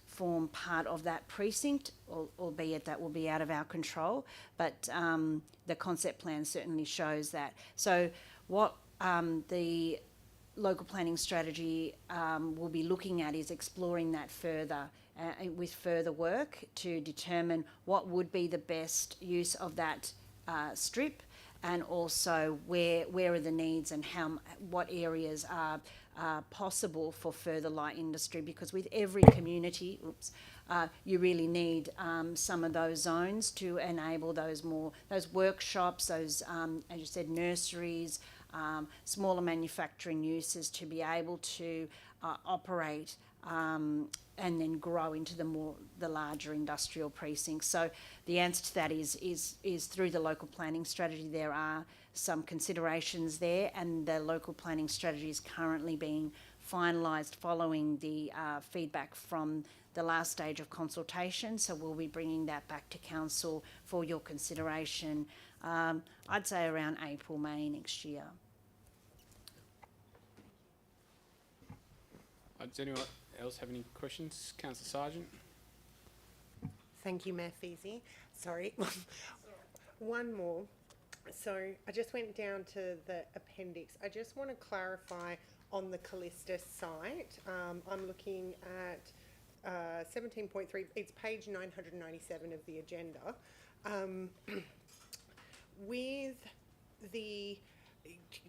form part of that precinct, albeit that will be out of our control. But the concept plan certainly shows that. So what the local planning strategy will be looking at is exploring that further with further work to determine what would be the best use of that strip, and also where are the needs and what areas are possible for further light industry, because with every community, you really need some of those zones to enable those workshops, those, as you said, nurseries, smaller manufacturing uses to be able to operate and then grow into the larger industrial precincts. So the answer to that is through the local planning strategy. There are some considerations there, and the local planning strategy is currently being finalised following the feedback from the last stage of consultation. So we'll be bringing that back to council for your consideration, I'd say around April, May next year. Does anyone else have any questions? Councillor Sargent? Thank you, Mayor Feasy. Sorry. One more. So I just went down to the appendix. I just want to clarify on the Callista site. I'm looking at 17.3, it's page 997 of the agenda. With the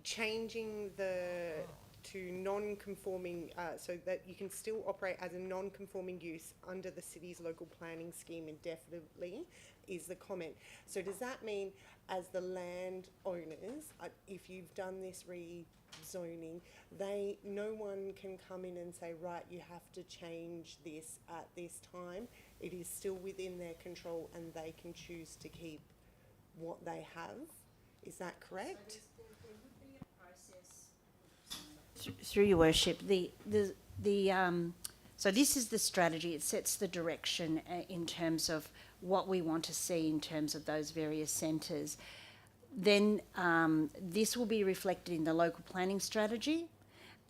changing to non-conforming, so that you can still operate as a non-conforming use under the city's local planning scheme indefinitely, is the comment. So does that mean, as the landowners, if you've done this rezoning, no one can come in and say, right, you have to change this at this time? It is still within their control, and they can choose to keep what they have. Is that correct? So there would be a process. Through your worship, so this is the strategy. It sets the direction in terms of what we want to see in terms of those various centres. Then this will be reflected in the local planning strategy,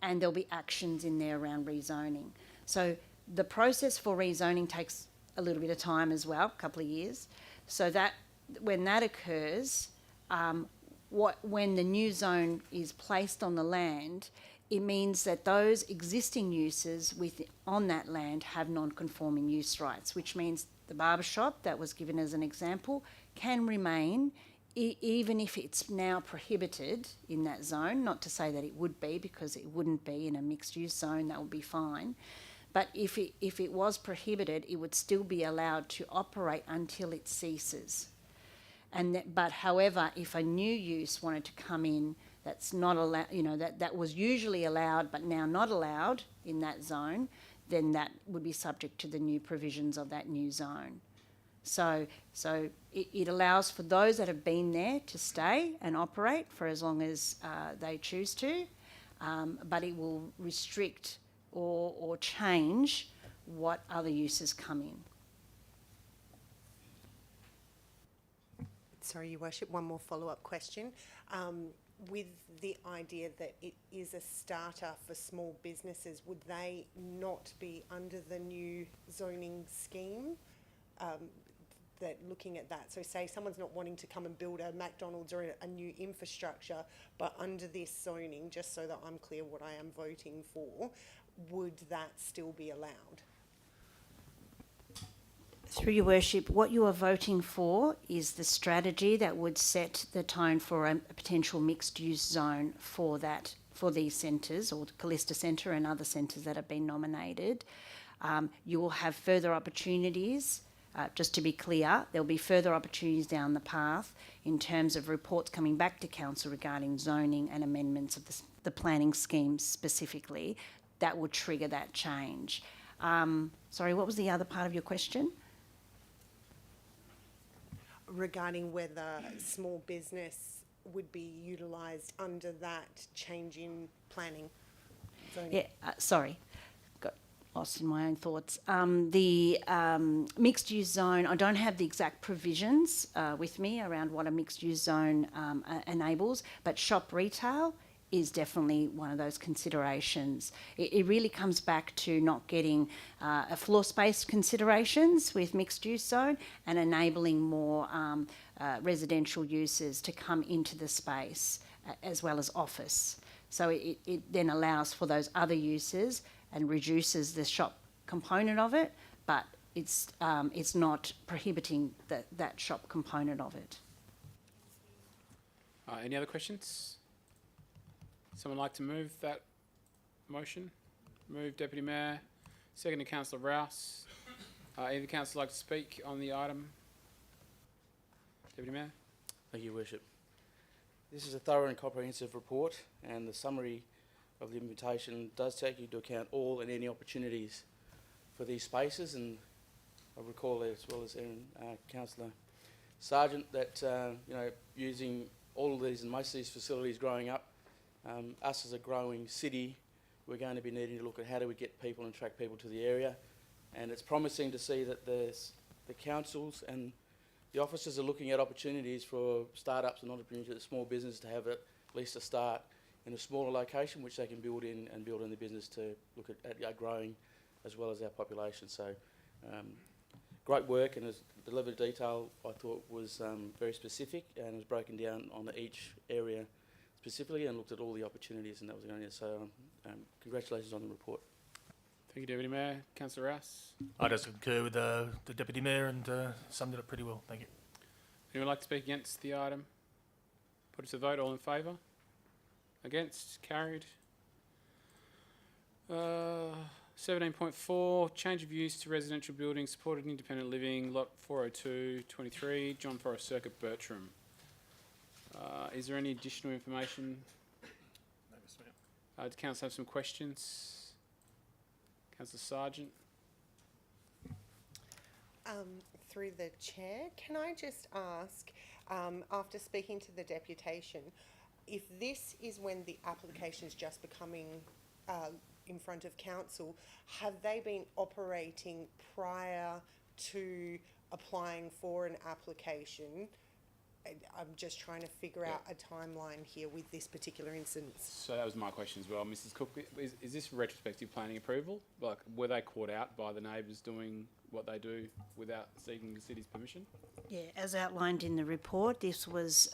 and there'll be actions in there around rezoning. So the process for rezoning takes a little bit of time as well, a couple of years. So that when that occurs, when the new zone is placed on the land, it means that those existing uses on that land have non-conforming use rights, which means the barber shop that was given as an example can remain even if it's now prohibited in that zone. Not to say that it would be, because it wouldn't be in a mixed-use zone, that would be fine. But if it was prohibited, it would still be allowed to operate until it ceases. But however, if a new use wanted to come in that's not allowed, that was usually allowed but now not allowed in that zone, then that would be subject to the new provisions of that new zone. So it allows for those that have been there to stay and operate for as long as they choose to, but it will restrict or change what other uses come in. Sorry, Your Worship, one more follow-up question. With the idea that it is a starter for small businesses, would they not be under the new zoning scheme? That looking at that, so say someone's not wanting to come and build a McDonald's or a new infrastructure, but under this zoning, just so that I'm clear what I am voting for, would that still be allowed? Through your worship, what you are voting for is the strategy that would set the tone for a potential mixed-use zone for these centres, or the Callista Centre and other centres that have been nominated. You will have further opportunities. Just to be clear, there'll be further opportunities down the path in terms of reports coming back to council regarding zoning and amendments of the planning schemes specifically that would trigger that change. Sorry, what was the other part of your question? Regarding whether small business would be utilised under that change in planning zoning. Yeah, sorry, got lost in my own thoughts. The mixed-use zone, I don't have the exact provisions with me around what a mixed-use zone enables, but shop retail is definitely one of those considerations. It really comes back to not getting a floor space considerations with mixed-use zone and enabling more residential uses to come into the space as well as office. So it then allows for those other uses and reduces the shop component of it, but it's not prohibiting that shop component of it. Any other questions? Someone like to move that motion? Moved, Deputy Mayor. Seconded, Councillor Rouse. Any of the councillors like to speak on the item? Deputy Mayor? Thank you, Your Worship. This is a thorough and comprehensive report, and the summary of the invitation does take into account all and any opportunities for these spaces. And I recall, as well as Councillor Sargent, that using all of these and most of these facilities growing up, us as a growing city, we're going to be needing to look at how do we get people and attract people to the area. And it's promising to see that the councils and the officers are looking at opportunities for startups and entrepreneurs, small business, to have at least a start in a smaller location, which they can build in and build in the business to look at growing as well as our population. So great work, and as delivered detail I thought was very specific and was broken down on each area specifically and looked at all the opportunities, and that was going to. So congratulations on the report. Thank you, Deputy Mayor. Councillor Rouse. I just concur with the Deputy Mayor and summed it up pretty well. Thank you. Anyone like to speak against the item? Put it to vote. All in favour? Against? Carried. 17.4, change of use to residential building, supported independent living, lot 402-23, John Forrest Circuit, Bertram. Is there any additional information? Does Council have some questions? Councillor Sargent. Through the chair, can I just ask, after speaking to the deputation, if this is when the application is just becoming in front of council, have they been operating prior to applying for an application? I'm just trying to figure out a timeline here with this particular instance. So that was my question as well. Mrs Cook, is this retrospective planning approval? Like, were they caught out by the neighbours doing what they do without seeking the city's permission? Yeah, as outlined in the report, this was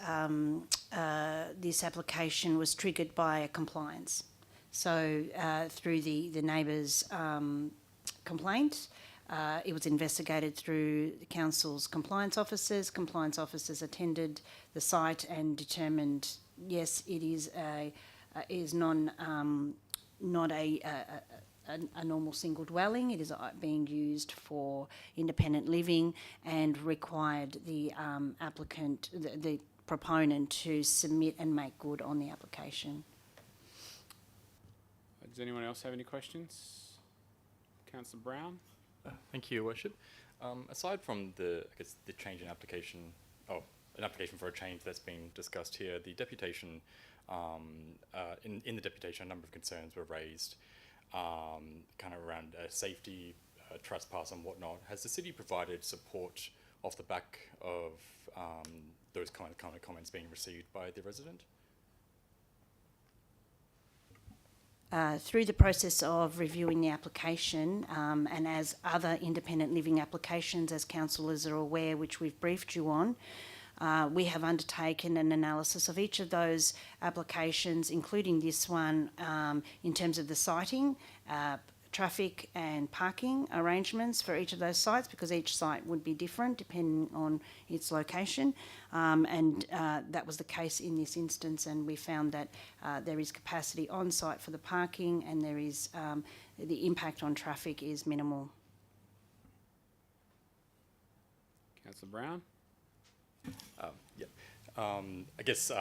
this application was triggered by a compliance. So through the neighbours' complaint, it was investigated through the council's compliance officers. Compliance officers attended the site and determined, yes, it is not a normal single dwelling. It is being used for independent living, and required the applicant, the proponent, to submit and make good on the application. Does anyone else have any questions? Councillor Brown. Thank you, Your Worship. Aside from the change in application, an application for a change that's been discussed here, the deputation, in the deputation, a number of concerns were raised, kind of around safety, trespass and whatnot. Has the city provided support off the back of those kind of comments being received by the resident? Through the process of reviewing the application, and as other independent living applications, as councillors are aware, which we've briefed you on, we have undertaken an analysis of each of those applications, including this one, in terms of the siting, traffic and parking arrangements for each of those sites, because each site would be different depending on its location. And that was the case in this instance, and we found that there is capacity on site for the parking, and there is the impact on traffic is minimal. Councillor Brown. I guess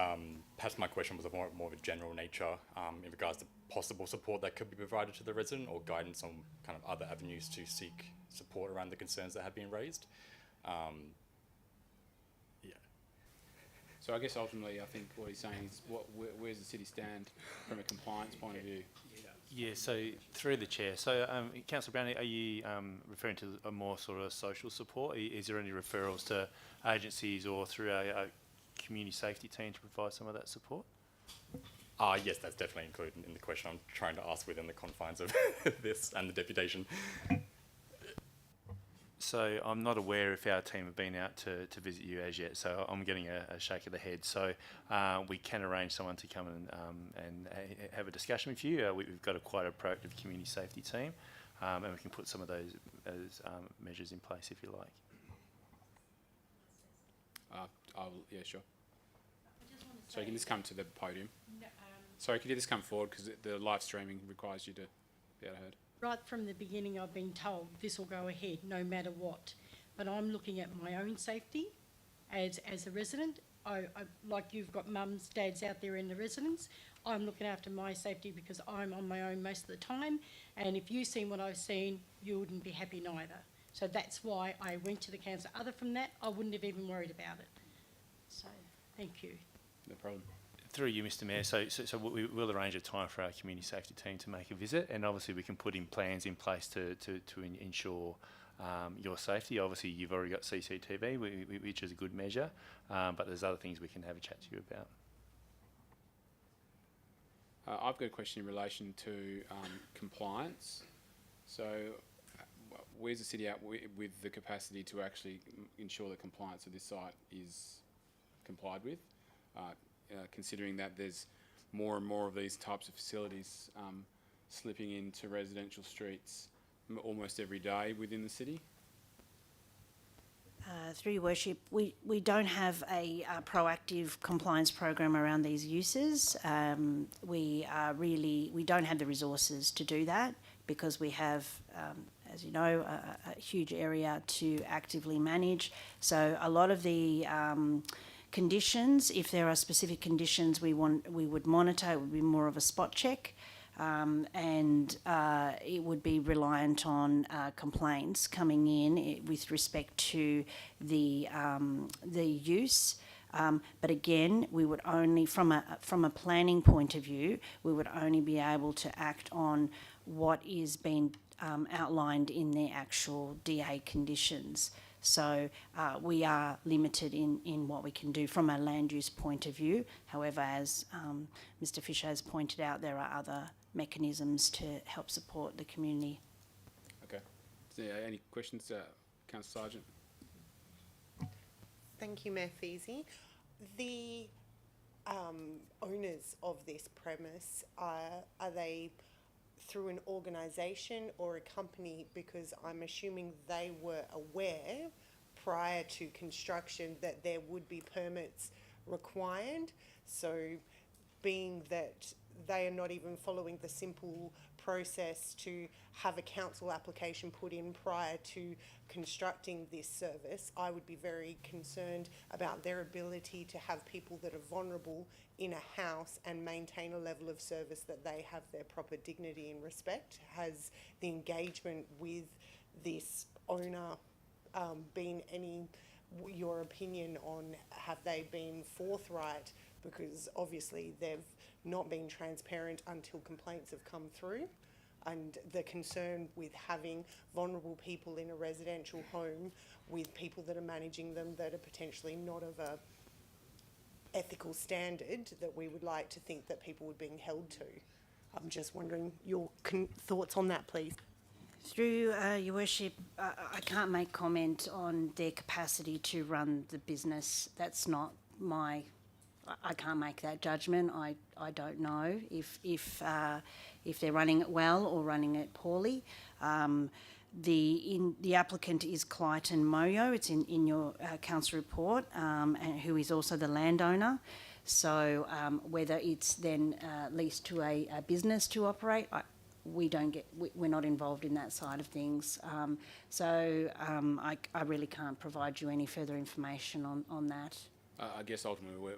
perhaps my question was more of a general nature in regards to possible support that could be provided to the resident, or guidance on kind of other avenues to seek support around the concerns that have been raised. So I guess ultimately, I think what he's saying is, where's the city stand from a compliance point of view? Yeah, so through the chair. So, Councillor Brown, are you referring to a more sort of social support? Is there any referrals to agencies or through our community safety team to provide some of that support? Yes, that's definitely included in the question I'm trying to ask within the confines of this and the deputation. So I'm not aware if our team have been out to visit you as yet, so I'm getting a shake of the head. So we can arrange someone to come and have a discussion with you. We've got quite a proactive community safety team, and we can put some of those measures in place if you like. Yeah, sure. So you can just come to the podium. No, Sorry, could you just come forward because the live streaming requires you to be able to heard. Right from the beginning, I've been told this will go ahead no matter what. But I'm looking at my own safety as a resident. I like you've got mums, dads out there in the residence. I'm looking after my safety because I'm on my own most of the time. And if you've seen what I've seen, you wouldn't be happy neither. So that's why I went to the council. Other from that, I wouldn't have even worried about it. So, thank you. No problem. Through you, Mr. Mayor. So we will arrange a time for our community safety team to make a visit, and obviously we can put in plans in place to ensure your safety. Obviously, you've already got CCTV, which is a good measure, but there's other things we can have a chat to you about. I've got a question in relation to compliance. So, where's the city at with the capacity to actually ensure that compliance of this site is complied with? Considering that there's more and more of these types of facilities slipping into residential streets almost every day within the city? Through your worship, we don't have a proactive compliance program around these uses. We don't have the resources to do that because we have, as you know, a huge area to actively manage. So a lot of the conditions, if there are specific conditions we would monitor, it would be more of a spot check. And it would be reliant on complaints coming in with respect to the use. But again, we would only, from a planning point of view, we would only be able to act on what is being outlined in the actual DA conditions. So we are limited in what we can do from a land use point of view. However, as Mr. Fisher has pointed out, there are other mechanisms to help support the community. Okay. So, any questions, Councillor Sargent? Thank you, Mayor Feasy. The owners of this premise, are they through an organisation or a company? Because I'm assuming they were aware prior to construction that there would be permits required. So being that they are not even following the simple process to have a council application put in prior to constructing this service, I would be very concerned about their ability to have people that are vulnerable in a house and maintain a level of service that they have their proper dignity and respect. Has the engagement with this owner been your opinion on, have they been forthright? Because obviously they've not been transparent until complaints have come through. And the concern with having vulnerable people in a residential home with people that are managing them that are potentially not of a ethical standard that we would like to think that people were being held to. I'm just wondering your thoughts on that, please. Through your worship, I can't make comment on their capacity to run the business. That's not my. I can't make that judgment. I don't know if they're running it well or running it poorly. The applicant is Clyton Moyo. It's in your council report, and who is also the landowner. So whether it's then leased to a business to operate, we're not involved in that side of things. I really can't provide you any further information on that. I guess ultimately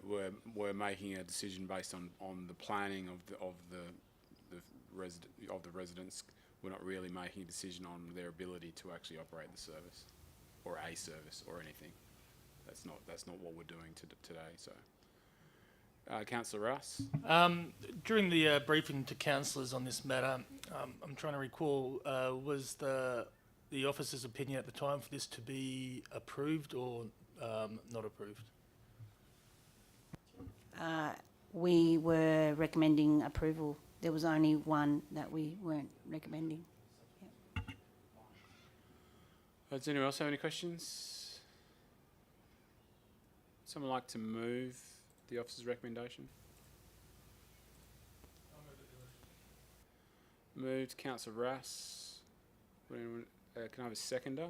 we're making a decision based on the planning of the residents. We're not really making a decision on their ability to actually operate the service, or a service, or anything. That's not what we're doing today. So, Councillor Rouse. During the briefing to councillors on this matter, I'm trying to recall, was the officer's opinion at the time for this to be approved or not approved? We were recommending approval. There was only one that we weren't recommending. Yep. Does anyone else have any questions? Someone like to move the officer's recommendation? Moved, Councillor Rass. Can I have a seconder?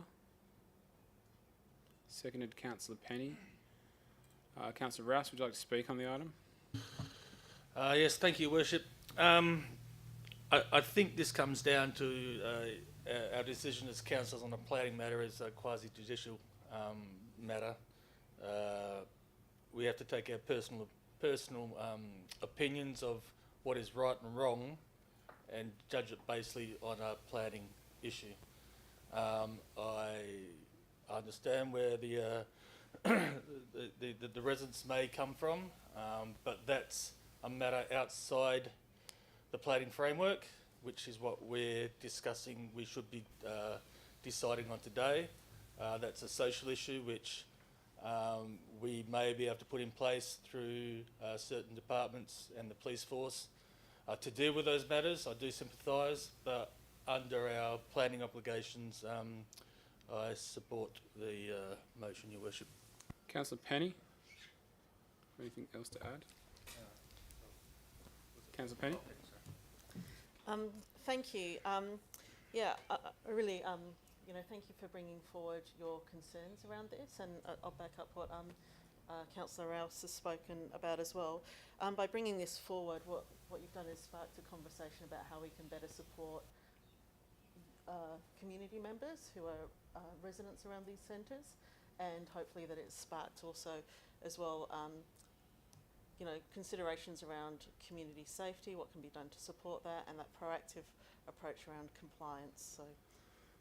Seconded, Councillor Penny. Councillor Rouse, would you like to speak on the item? Yes, thank you, Worship. I think this comes down to our decision as councillors on a planning matter as a quasi-judicial matter. We have to take our personal opinions of what is right and wrong and judge it basically on a planning issue. I understand where the residents may come from, but that's a matter outside the planning framework, which is what we're discussing we should be deciding on today. That's a social issue which we may be able to put in place through certain departments and the police force to deal with those matters. I do sympathise, but under our planning obligations, I support the motion, Your Worship. Councillor Penny, anything else to add? Councillor Penny? Thank you. Yeah, I really, thank you for bringing forward your concerns around this, and I'll back up what Councillor Rouse has spoken about as well. By bringing this forward, what you've done is sparked a conversation about how we can better support community members who are residents around these centres, and hopefully that it's sparked also as well considerations around community safety, what can be done to support that, and that proactive approach around compliance. So,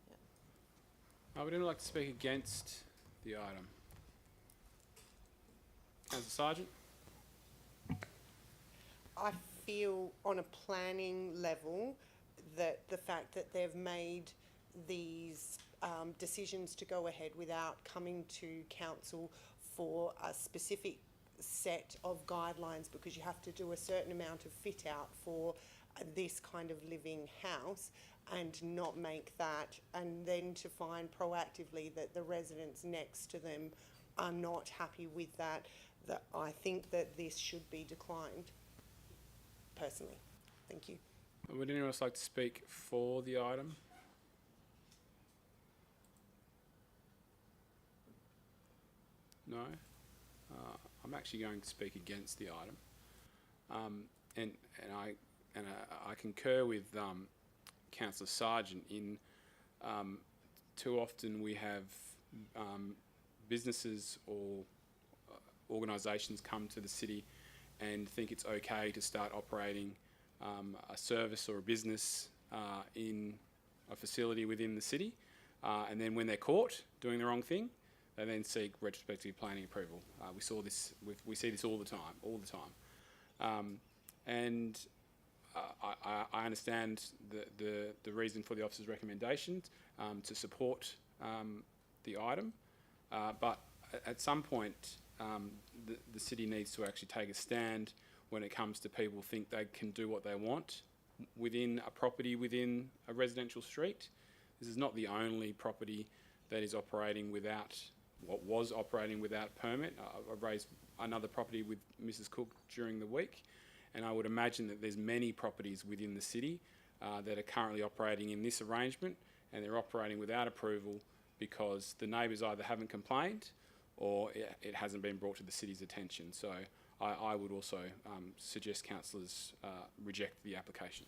yeah. Would anyone like to speak against the item? Councillor Sargent? I feel on a planning level that the fact that they've made these decisions to go ahead without coming to council for a specific set of guidelines, because you have to do a certain amount of fit out for this kind of living house, and not make that, and then to find proactively that the residents next to them are not happy with that, that I think that this should be declined, personally. Thank you. Would anyone else like to speak for the item? No? I'm actually going to speak against the item, and I concur with Councillor Sargent in too often we have businesses or organisations come to the city and think it's okay to start operating a service or a business in a facility within the city, and then when they're caught doing the wrong thing, they then seek retrospective planning approval. We see this all the time, and I understand the reason for the officer's recommendations to support the item, but at some point the city needs to actually take a stand when it comes to people think they can do what they want within a property within a residential street. This is not the only property that is operating without, what was operating without permit. I've raised another property with Mrs. Cook during the week, and I would imagine that there's many properties within the city that are currently operating in this arrangement, and they're operating without approval because the neighbours either haven't complained or it hasn't been brought to the city's attention. So I would also suggest councillors reject the application.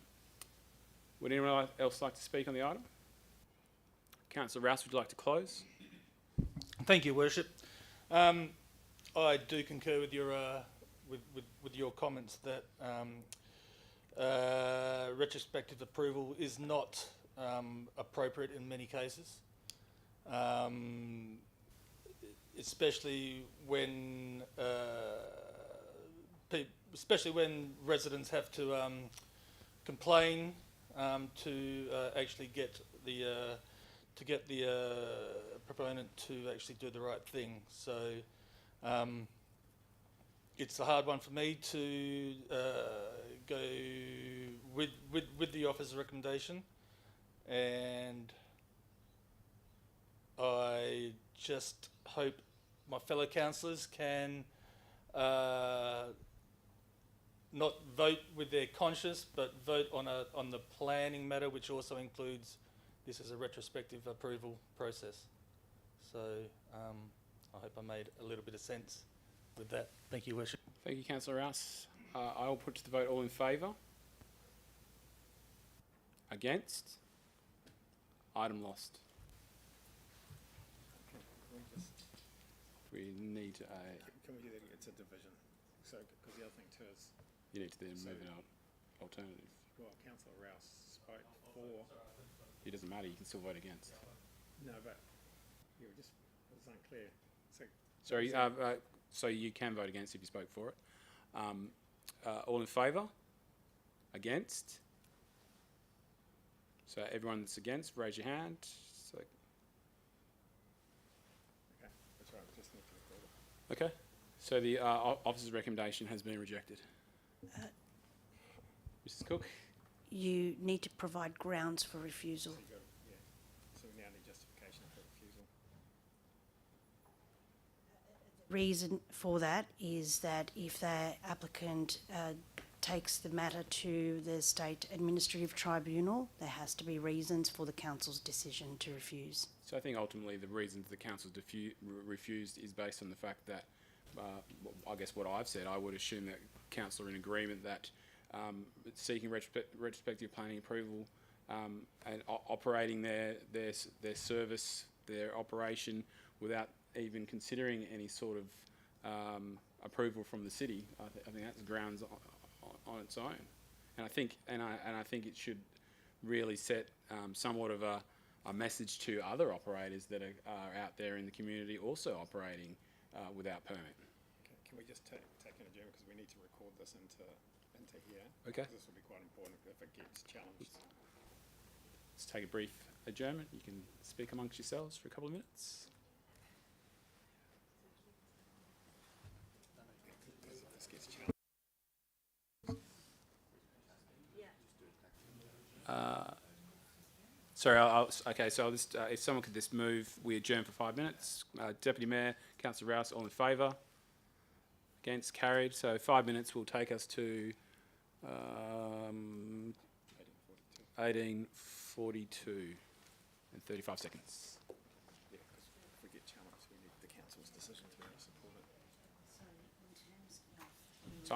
Would anyone else like to speak on the item? Councillor Rouse, would you like to close? Thank you, Worship. I do concur with your with your comments that retrospective approval is not appropriate in many cases, especially when residents have to complain to actually get the proponent to actually do the right thing. So it's a hard one for me to go with the officer's recommendation, and I just hope my fellow councillors can not vote with their conscience, but vote on the planning matter, which also includes this as a retrospective approval process. So I hope I made a little bit of sense with that. Thank you, Worship. Thank you, Councillor Rouse. I will put to the vote. All in favour? Against? Item lost. We need a. Can we do that? It's a division. So, because the other thing too is, You need to then So- move it out. Alternative. well, councillor Rouse spoke for, It doesn't matter. You can still vote against. no, but you were just, it was unclear. So, Sorry. So you can vote against if you spoke for it. All in favour? Against? So everyone that's against, raise your hand. So, okay, that's right, we just need to record it. okay. So the officer's recommendation has been rejected. Mrs. Cook? You need to provide grounds for refusal. So you got, yeah, so we now need justification for refusal. Reason for that is that if the applicant takes the matter to the State Administrative Tribunal, there has to be reasons for the council's decision to refuse. So I think ultimately the reason the council refused is based on the fact that, I guess what I've said, I would assume that council are in agreement that seeking retrospective planning approval and operating their service, their operation without even considering any sort of approval from the city, I think that's grounds on its own. And I think it should really set somewhat of a message to other operators that are out there in the community also operating without permit. Okay, can we just take an adjournment, because we need to record this into here? Okay. 'Cause this will be quite important if it gets challenged. Let's take a brief adjournment. You can speak amongst yourselves for a couple of minutes. If this gets challenged. Sorry, okay, so I'll just, if someone could just move, we adjourn for 5 minutes. Deputy Mayor, Councillor Rouse, all in favour? Against, carried. So 5 minutes will take us to 18:42 and 35 seconds. Yeah, because if we get challenged, we need the council's decision to be able to support it. So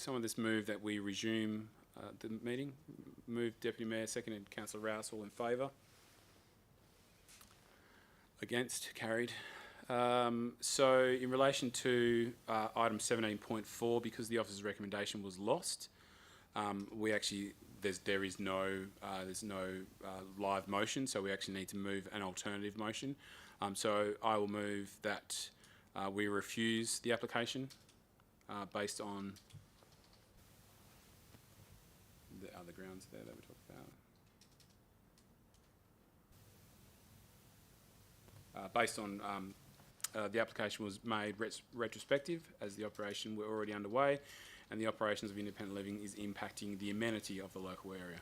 someone just move that we resume the meeting? Moved Deputy Mayor, seconded Councillor Rouse, all in favour? Against? Carried. So in relation to item 17.4, because the officer's recommendation was lost, we actually there's no live motion, so we actually need to move an alternative motion. So I will move that we refuse the application based on the other grounds there that we talked about. Based on the application was made retrospective as the operation were already underway, and the operations of independent living is impacting the amenity of the local area.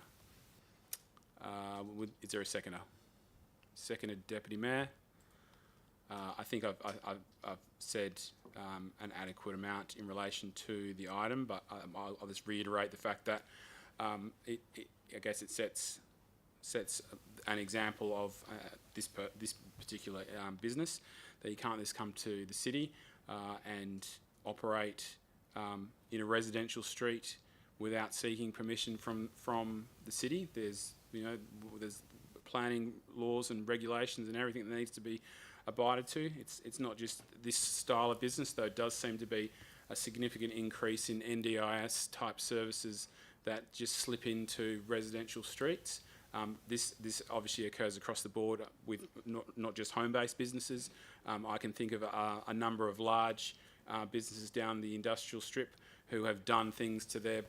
Is there a seconder? Seconded, Deputy Mayor. I think I've said an adequate amount in relation to the item, but I'll just reiterate the fact that I guess it sets an example of this particular business, that you can't just come to the city and operate in a residential street without seeking permission from the city. There's planning laws and regulations and everything that needs to be abided to. It's not just this style of business, though it does seem to be a significant increase in NDIS type services that just slip into residential streets. This obviously occurs across the board with not just home-based businesses. I can think of a number of large businesses down the industrial strip who have done things to their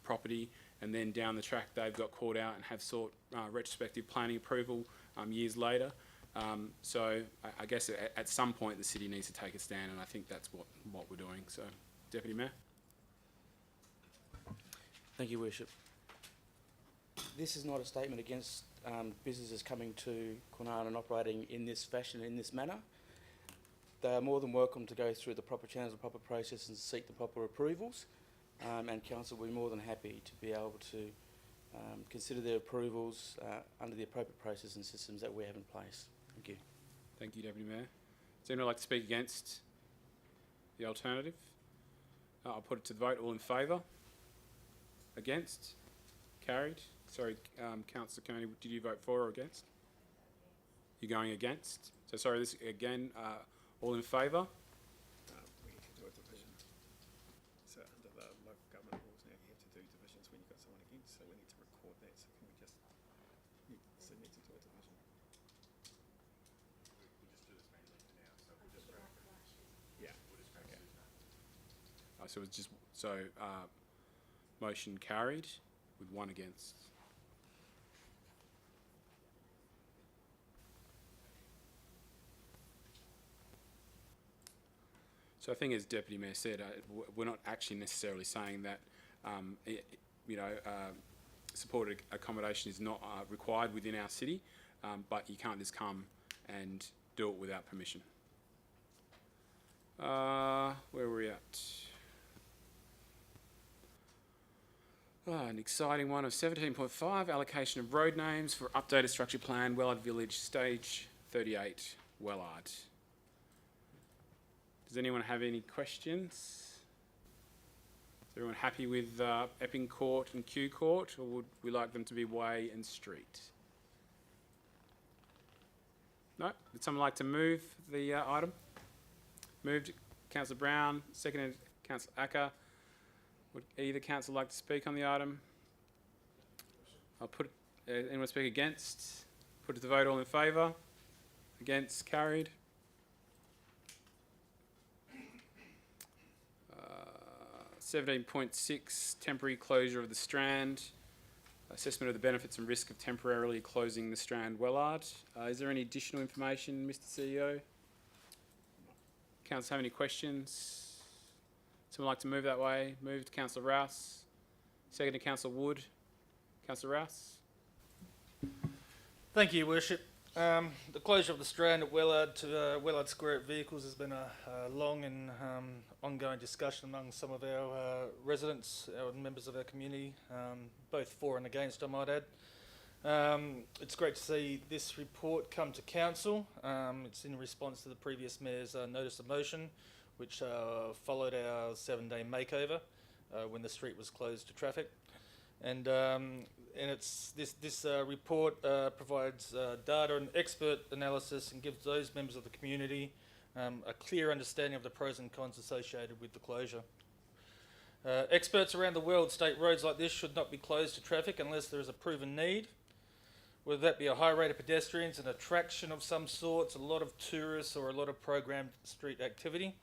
property, and then down the track they've got caught out and have sought retrospective planning approval years later. So I guess at some point the city needs to take a stand, and I think that's what we're doing. So, Deputy Mayor. Thank you, Worship. This is not a statement against businesses coming to Kwinana and operating in this fashion, in this manner. They are more than welcome to go through the proper channels and proper process and seek the proper approvals. And Council will be more than happy to be able to consider their approvals under the appropriate process and systems that we have in place. Thank you. Thank you, Deputy Mayor. Does anyone like to speak against the alternative? I'll put it to the vote. All in favour? Against? Carried. Sorry, Councillor Kearney, did you vote for or against? You're going against? So sorry, this again, all in favour? We need to do a division. So under the local government rules now, you have to do divisions when you've got someone against, so we need to record that. So can we just, need to do a division. Yeah. Okay. So it's just, motion carried with one against. So I think, as Deputy Mayor said, we're not actually necessarily saying that, supported accommodation is not required within our city, but you can't just come and do it without permission. Where were we at? An exciting one of 17.5, allocation of road names for updated structure plan, Wellard Village, stage 38, Wellard. Does anyone have any questions? Is everyone happy with Epping Court and Kew Court, or would we like them to be Way and Street? No? Would someone like to move the item? Moved Councillor Brown, seconded Councillor Acker. Would either council like to speak on the item? I'll put anyone speak against? Put it to the vote. All in favour? Against? Carried. 17.6, temporary closure of the Strand. Assessment of the benefits and risk of temporarily closing the Strand Wellard. Is there any additional information, Mr. CEO? Council have any questions? Someone like to move that way? Moved Councillor Rouse. Seconded Councillor Wood. Councillor Rouse. Thank you, Your Worship. The closure of the Strand at Wellard to Wellard Square at Vehicles has been a long and ongoing discussion among some of our residents, our members of our community, both for and against, I might add. It's great to see this report come to Council. It's in response to the previous Mayor's notice of motion, which followed our 7-day makeover. when the street was closed to traffic. And it's this report provides data and expert analysis and gives those members of the community a clear understanding of the pros and cons associated with the closure. Experts around the world state roads like this should not be closed to traffic unless there is a proven need, whether that be a high rate of pedestrians, an attraction of some sorts, a lot of tourists, or a lot of programmed street activity.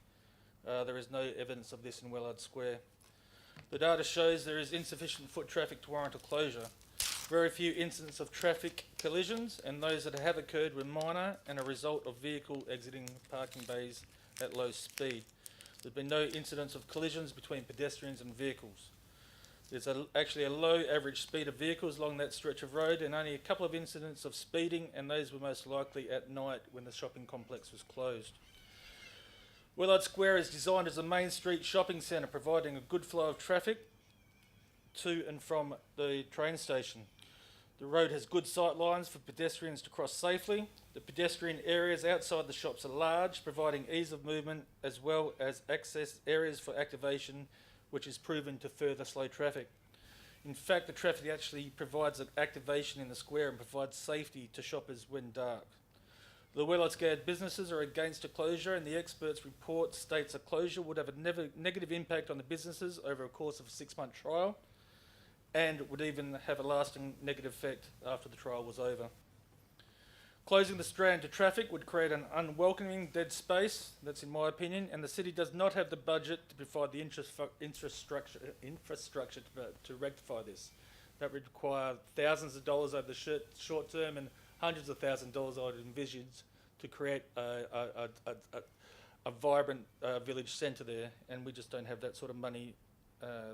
There is no evidence of this in Wellard Square. The data shows there is insufficient foot traffic to warrant a closure. Very few incidents of traffic collisions, and those that have occurred were minor and a result of vehicle exiting parking bays at low speed. There's been no incidents of collisions between pedestrians and vehicles. There's actually a low average speed of vehicles along that stretch of road, and only a couple of incidents of speeding, and those were most likely at night when the shopping complex was closed. Wellard Square is designed as a main street shopping centre, providing a good flow of traffic to and from the train station. The road has good sight lines for pedestrians to cross safely. The pedestrian areas outside the shops are large, providing ease of movement as well as access areas for activation, which is proven to further slow traffic. In fact, the traffic actually provides an activation in the square and provides safety to shoppers when dark. The Wellard Square businesses are against a closure, and the experts' report states a closure would have a negative impact on the businesses over a course of a 6-month trial, and would even have a lasting negative effect after the trial was over. Closing the Strand to traffic would create an unwelcoming dead space, that's in my opinion, and the city does not have the budget to provide the infrastructure to rectify this. That would require thousands of dollars over the short term and hundreds of thousands of dollars I would envisage to create a vibrant village centre there, and we just don't have that sort of money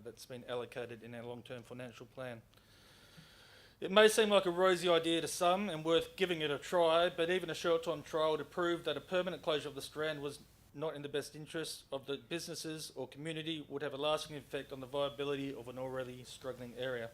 that's been allocated in our long-term financial plan. It may seem like a rosy idea to some and worth giving it a try, but even a short-term trial to prove that a permanent closure of the Strand was not in the best interest of the businesses or community would have a lasting effect on the viability of an already struggling area.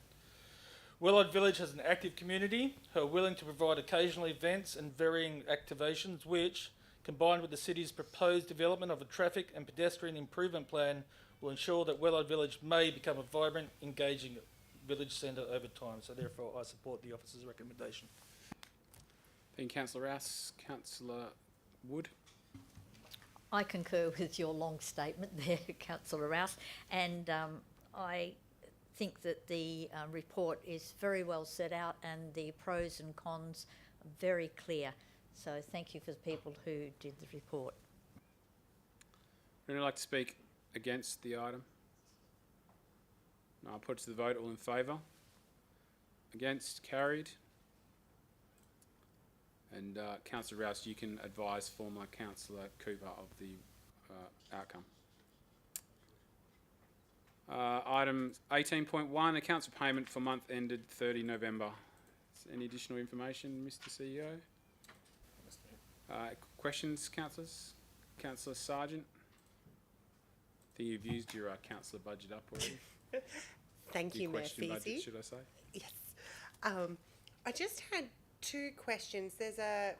Wellard Village has an active community who are willing to provide occasional events and varying activations which, combined with the city's proposed development of a traffic and pedestrian improvement plan, will ensure that Wellard Village may become a vibrant, engaging village centre over time. So therefore I support the officer's recommendation. Thank you, Councillor Rouse. Councillor Wood. I concur with your long statement there, Councillor Rouse, and I think that the report is very well set out and the pros and cons are very clear. So thank you for the people who did the report. Would anyone like to speak against the item? No, I'll put it to the vote. All in favour? Against? Carried. And Councillor Rouse, you can advise former Councillor Cooper of the outcome. Item 18.1, accounts of payment for month ended 30 November. Any additional information, Mr. CEO? Questions, councillors? Councillor Sargent? I think you've used your councillor budget up already. Thank you, Mayor question budget, Feasy. should I say? Yes. I just had 2 questions. There's a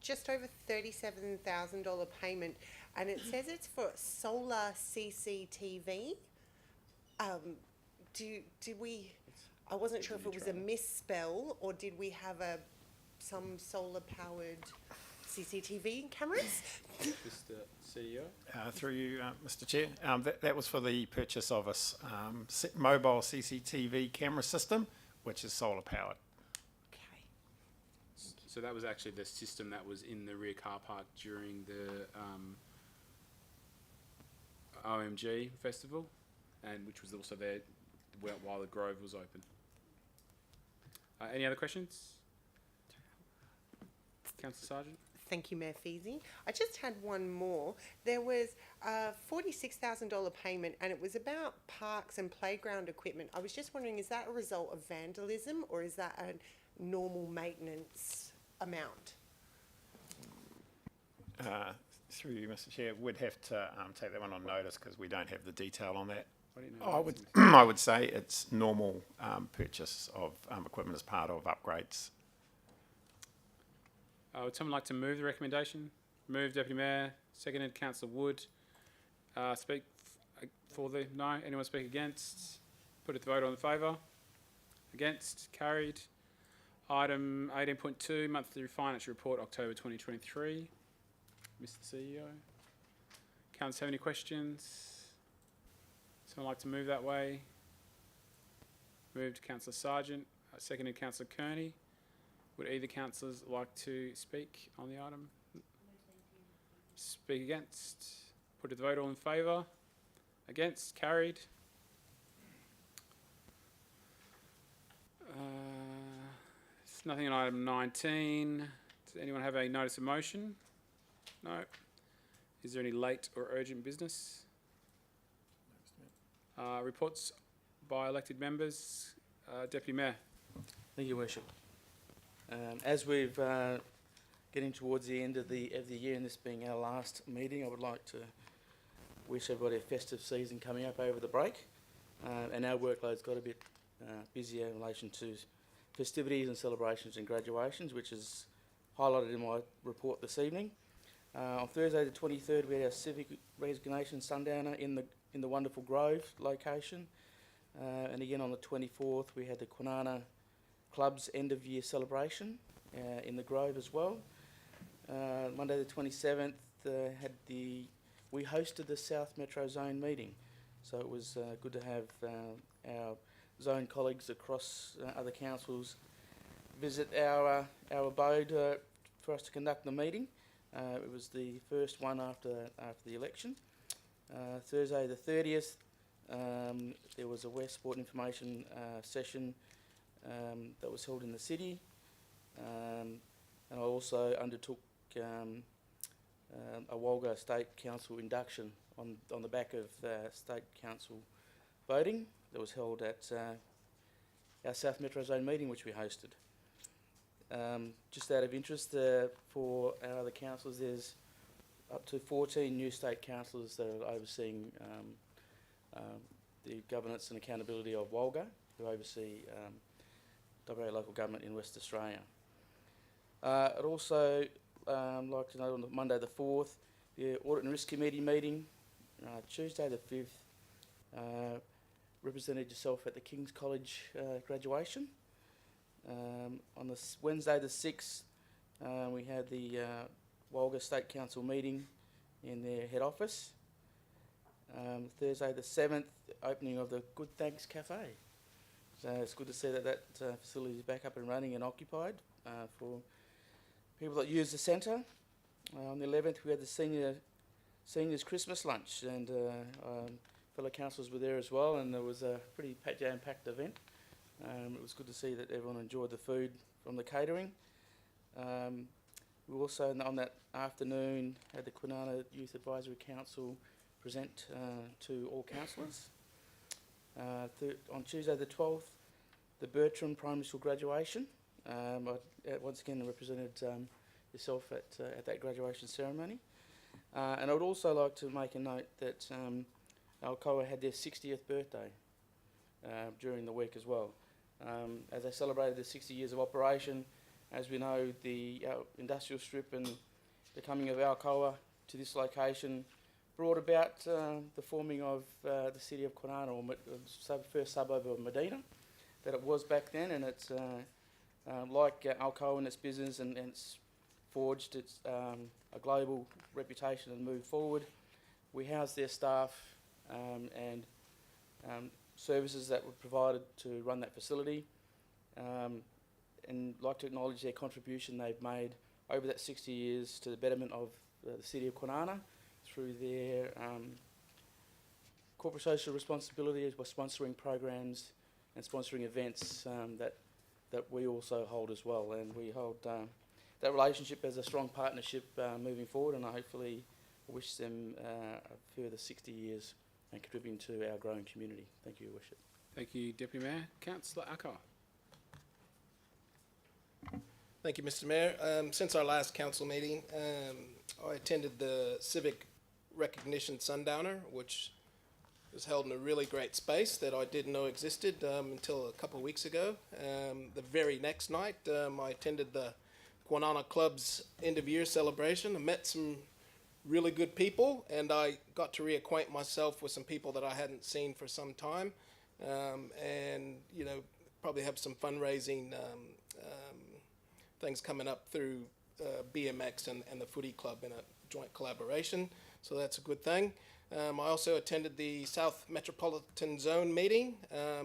just over $37,000 payment, and it says it's for solar CCTV. Did we? I wasn't sure if it was a misspell or did we have some solar powered CCTV cameras? Mr. CEO? Through you, Mr. Chair. That was for the purchase of a mobile CCTV camera system, which is solar powered. Okay. So that was actually the system that was in the rear car park during the OMG festival, and which was also there while the Grove was open. Any other questions? Councillor Sargent? Thank you, Mayor Feasy. I just had one more. There was a $46,000 payment, and it was about parks and playground equipment. I was just wondering, is that a result of vandalism or is that a normal maintenance amount? Through you, Mr. Chair, we'd have to take that one on notice because we don't have the detail on that. Why do you know I would say it's normal purchase of equipment as part of upgrades. Would someone like to move the recommendation? Move, Deputy Mayor. Seconded, Councillor Wood. Speak for the, no? Anyone speak against? Put it to vote, all in favour? Against? Carried. Item 18.2, monthly financial report, October 2023. Mr. CEO. Councillors have any questions? Someone like to move that way? Moved Councillor Sargent, seconded Councillor Kearney. Would either councillors like to speak on the item? Speak against? Put it to vote, all in favour? Against? Carried. There's nothing on item 19. Does anyone have a notice of motion? No. Is there any late or urgent business? Reports by elected members. Deputy Mayor. Thank you, Your Worship. As we've getting towards the end of the year, and this being our last meeting, I would like to wish everybody a festive season coming up over the break. And our workload's got a bit busier in relation to festivities and celebrations and graduations, which is highlighted in my report this evening. On Thursday the 23rd, we had our civic resignation sundowner in the wonderful Grove location. And again on the 24th, we had the Kwinana Club's end of year celebration in the Grove as well. Monday the 27th, we hosted the South Metro Zone meeting. So it was good to have our zone colleagues across other councils visit our abode for us to conduct the meeting. It was the first one after the election. Thursday the 30th, there was a West Sport information session that was held in the city, and I also undertook a Walga State Council induction on the back of State Council voting that was held at our South Metro Zone meeting, which we hosted. Just out of interest for our other councillors, there's up to 14 new state councillors that are overseeing the governance and accountability of Walga, who oversee WA local government in West Australia. I'd also like to note on Monday the 4th, the Audit and Risk Committee meeting, Tuesday the 5th, represented yourself at the King's College graduation. On the Wednesday the 6th, we had the Walga State Council meeting in their head office. Thursday the 7th, opening of the Good Thanks Cafe. So it's good to see that facility is back up and running and occupied for people that use the centre. On the 11th, we had the seniors Christmas lunch, and fellow councillors were there as well, and there was a pretty jam-packed event. It was good to see that everyone enjoyed the food from the catering. We also, on that afternoon, had the Kwinana Youth Advisory Council present to all councillors. On Tuesday the 12th, the Bertram Primary School graduation. I once again represented yourself at that graduation ceremony. And I would also like to make a note that Alcoa had their 60th birthday during the week as well. As they celebrated the 60 years of operation, as we know, the industrial strip and the coming of Alcoa to this location brought about the forming of the city of Kwinana, or first suburb of Medina, that it was back then, and it's like Alcoa in its business, and it's forged its a global reputation and moved forward. We housed their staff and services that were provided to run that facility, and like to acknowledge their contribution they've made over that 60 years to the betterment of the city of Kwinana through their corporate social responsibility by sponsoring programs and sponsoring events that we also hold as well. And we hold that relationship as a strong partnership moving forward, and I hopefully wish them a further 60 years and contributing to our growing community. Thank you, Your Worship. Thank you, Deputy Mayor. Councillor Acker. Thank you, Mr. Mayor. Since our last council meeting, I attended the Civic Recognition Sundowner, which was held in a really great space that I didn't know existed until a couple of weeks ago. The very next night, I attended the Kwinana Club's end of year celebration. I met some really good people, and I got to reacquaint myself with some people that I hadn't seen for some time, and you know, probably have some fundraising things coming up through BMX and the Footy Club in a joint collaboration. So that's a good thing. I also attended the South Metropolitan Zone meeting.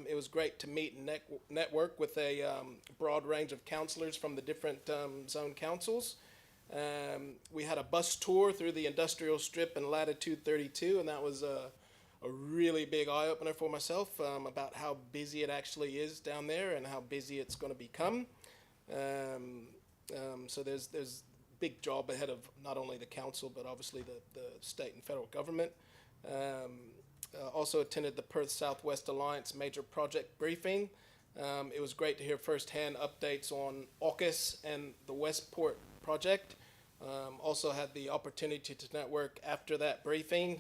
It was great to meet and network with a broad range of councillors from the different zone councils. We had a bus tour through the industrial strip and Latitude 32, and that was a really big eye-opener for myself about how busy it actually is down there and how busy it's going to become. So there's big job ahead of not only the council but obviously the state and federal government. Also attended the Perth Southwest Alliance major project briefing. It was great to hear firsthand updates on AUKUS and the Westport project. Also had the opportunity to network after that briefing,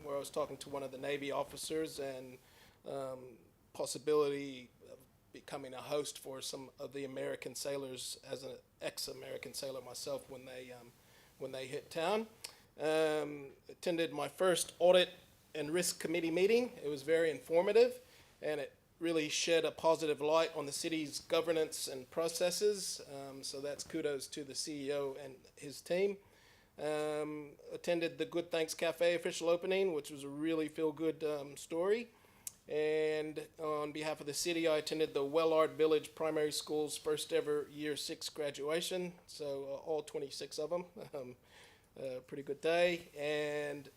where I was talking to one of the Navy officers and possibility of becoming a host for some of the American sailors as an ex-American sailor myself when they hit town. Attended my first audit and risk committee meeting. It was very informative, and it really shed a positive light on the city's governance and processes. So that's kudos to the CEO and his team. Attended the Good Thanks Cafe official opening, which was a really feel-good story. And on behalf of the city, I attended the Wellard Village Primary School's first ever Year 6 graduation. So all 26 of them. Pretty good day. And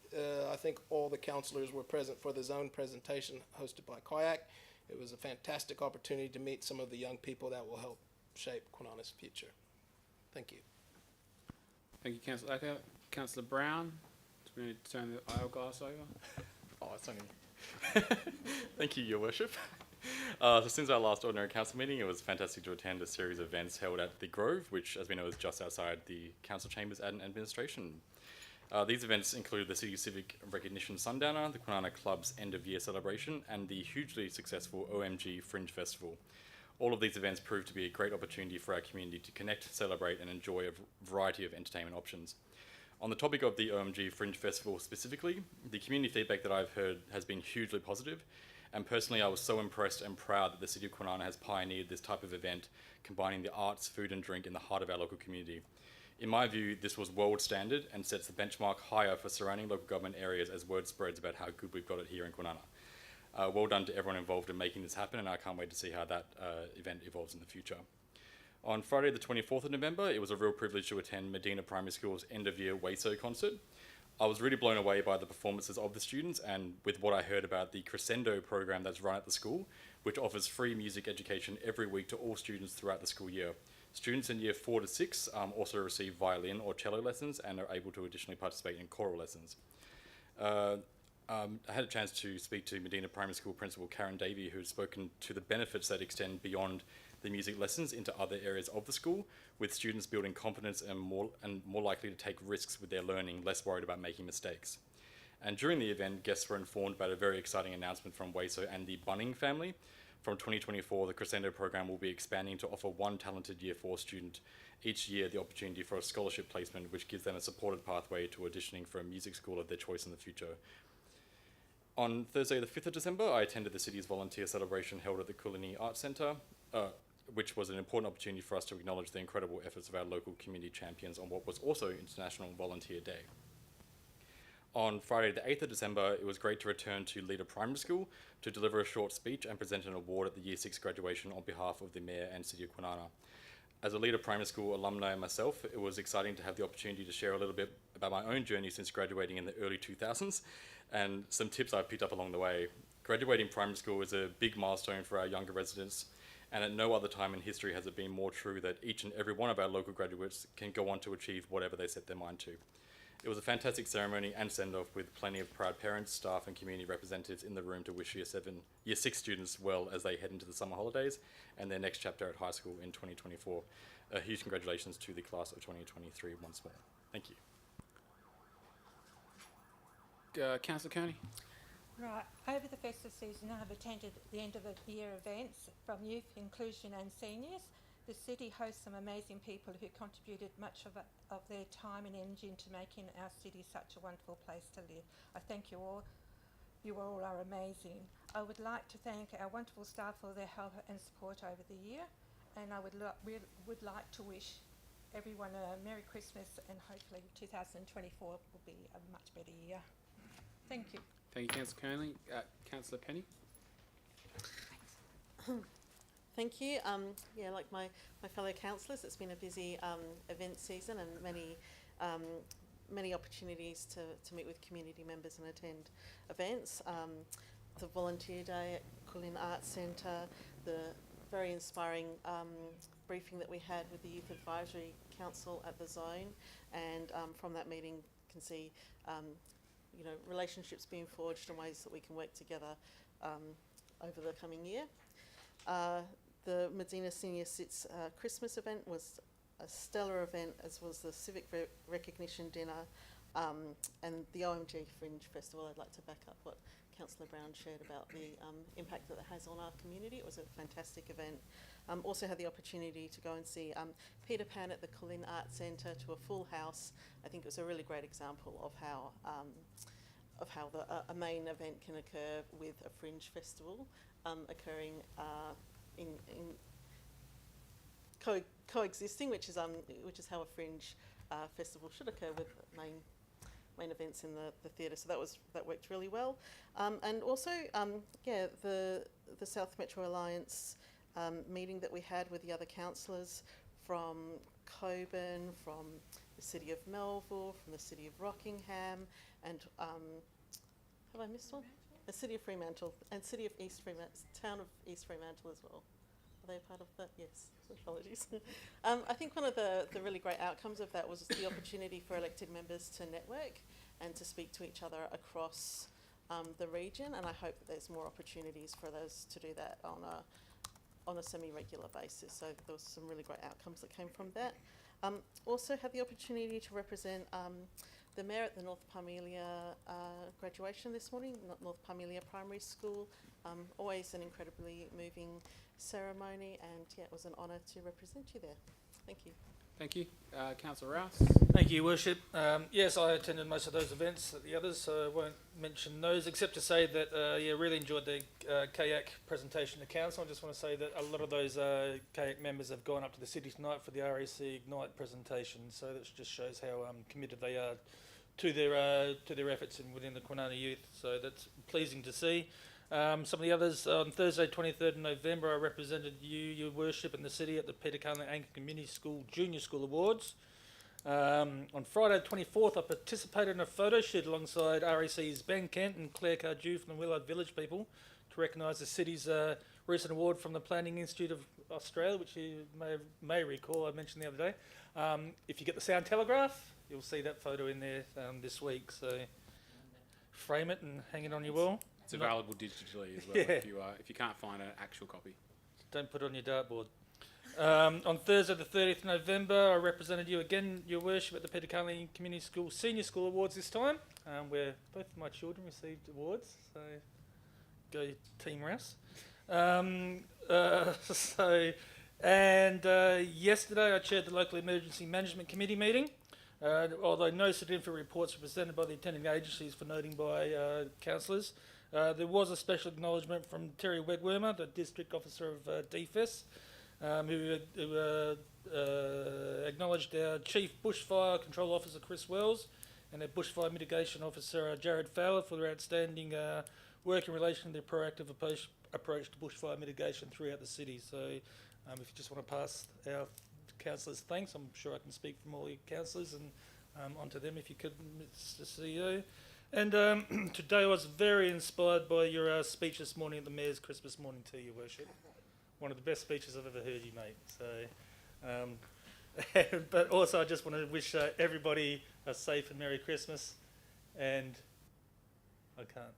I think all the councillors were present for the zone presentation hosted by Kayak. It was a fantastic opportunity to meet some of the young people that will help shape Kwinana's future. Thank you. Thank you, Councillor Acker. Councillor Brown, do we need to turn the aisle glass over? Oh, it's only... Thank you, Your Worship. So since our last ordinary council meeting, it was fantastic to attend a series of events held at The Grove, which, as we know, is just outside the council chambers and administration. These events included the City Civic Recognition Sundowner, the Kwinana Club's end-of-year celebration, and the hugely successful OMG Fringe Festival. All of these events proved to be a great opportunity for our community to connect, celebrate, and enjoy a variety of entertainment options. On the topic of the OMG Fringe Festival specifically, the community feedback that I've heard has been hugely positive, and personally I was so impressed and proud that the City of Kwinana has pioneered this type of event, combining the arts, food and drink in the heart of our local community. In my view, this was world standard and sets the benchmark higher for surrounding local government areas as word spreads about how good we've got it here in Kwinana. Well done to everyone involved in making this happen, and I can't wait to see how that event evolves in the future. On Friday the 24th of November, it was a real privilege to attend Medina Primary School's end-of-year WASO concert. I was really blown away by the performances of the students and with what I heard about the Crescendo program that's run at the school, which offers free music education every week to all students throughout the school year. Students in year 4 to 6 also receive violin or cello lessons and are able to additionally participate in choral lessons. I had a chance to speak to Medina Primary School Principal Karen Davey, who had spoken to the benefits that extend beyond the music lessons into other areas of the school, with students building confidence and more likely to take risks with their learning, less worried about making mistakes. And during the event, guests were informed about a very exciting announcement from WASO and the Bunning family. From 2024, the Crescendo program will be expanding to offer one talented Year 4 student each year the opportunity for a scholarship placement, which gives them a supported pathway to auditioning for a music school of their choice in the future. On Thursday, the 5th of December, I attended the city's volunteer celebration held at the Kulini Arts Centre, which was an important opportunity for us to acknowledge the incredible efforts of our local community champions on what was also International Volunteer Day. On Friday, the 8th of December, it was great to return to Leader Primary School to deliver a short speech and present an award at the Year 6 graduation on behalf of the Mayor and City of Kwinana. As a Leader Primary School alumni myself, it was exciting to have the opportunity to share a little bit about my own journey since graduating in the early 2000s and some tips I picked up along the way. Graduating primary school is a big milestone for our younger residents, and at no other time in history has it been more true that each and every one of our local graduates can go on to achieve whatever they set their mind to. It was a fantastic ceremony and send-off with plenty of proud parents, staff and community representatives in the room to wish Year 6 students well as they head into the summer holidays and their next chapter at high school in 2024. A huge congratulations to the class of 2023 once more. Thank you. Councillor Kearney. Right. Over the festive season, I have attended the end of the year events from youth, inclusion and seniors. The city hosts some amazing people who contributed much of their time and energy into making our city such a wonderful place to live. I thank you all. You all are amazing. I would like to thank our wonderful staff for their help and support over the year, and I would like to wish everyone a Merry Christmas, and hopefully 2024 will be a much better year. Thank you. Thank you, Councillor Conley. Councillor Penny. Thank you. Yeah, like my fellow councillors, it's been a busy event season and many opportunities to meet with community members and attend events. The Volunteer Day at Kulin Arts Centre, the very inspiring briefing that we had with the Youth Advisory Council at the Zone, and from that meeting can see relationships being forged and ways that we can work together over the coming year. The Medina Senior Sits Christmas event was a stellar event, as was the Civic Recognition Dinner and the OMG Fringe Festival. I'd like to back up what Councillor Brown shared about the impact that it has on our community. It was a fantastic event. Also had the opportunity to go and see Peter Pan at the Kulin Arts Centre to a full house. I think it was a really great example of how a main event can occur with a fringe festival occurring in coexisting, which is how a fringe festival should occur with main events in the theatre. So that worked really well. And also, the South Metro Alliance meeting that we had with the other councillors from Coburn, from the City of Melville, from the City of Rockingham, and have I missed one? The City of Fremantle and City of East Fremantle, Town of East Fremantle as well. Are they a part of that? Yes. Apologies. I think one of the really great outcomes of that was the opportunity for elected members to network and to speak to each other across the region, and I hope that there's more opportunities for those to do that on a semi-regular basis. So there was some really great outcomes that came from that. Also had the opportunity to represent the Mayor at the North Parmelia graduation this morning, North Parmelia Primary School. Always an incredibly moving ceremony, and yeah, it was an honour to represent you there. Thank you. Thank you. Councillor Rouse. Thank you, Worship. Yes, I attended most of those events at the others, so I won't mention those, except to say that, really enjoyed the kayak presentation to Council. I just want to say that a lot of those kayak members have gone up to the city tonight for the RAC Ignite presentation, so that just shows how committed they are to their efforts within the Kwinana youth, so that's pleasing to see. Some of the others, on Thursday 23rd of November, I represented your Worship, in the city at the Peter Conley Anglican Community School Junior School Awards. On Friday 24th, I participated in a photo shoot alongside RAC's Ben Kent and Claire Cardew from the Willard Village people to recognise the city's recent award from the Planning Institute of Australia, which you may recall I mentioned the other day. If you get the Sound Telegraph, you'll see that photo in there this week, so frame it and hang it on your wall. It's available digitally as well, Yeah. if you can't find an actual copy. Don't put it on your dartboard. On Thursday the 30th of November, I represented you again, your Worship, at the Peter Conley Community School Senior School Awards this time, where both of my children received awards, so go Team Rouse. Yesterday I chaired the Local Emergency Management Committee meeting. Although no certificate reports were presented by the attending agencies for noting by councillors, there was a special acknowledgement from Terry Wegwormer, the District Officer of DFES, who acknowledged our Chief Bushfire Control Officer Chris Wells and our Bushfire Mitigation Officer Jared Fowler for their outstanding work in relation to their proactive approach to bushfire mitigation throughout the city. So if you just want to pass our councillors thanks, I'm sure I can speak from all your councillors and onto them if you could, Mr CEO. And today I was very inspired by your speech this morning at the Mayor's Christmas morning tea, Your Worship. One of the best speeches I've ever heard you make. So, but also I just want to wish everybody a safe and Merry Christmas. And I can't.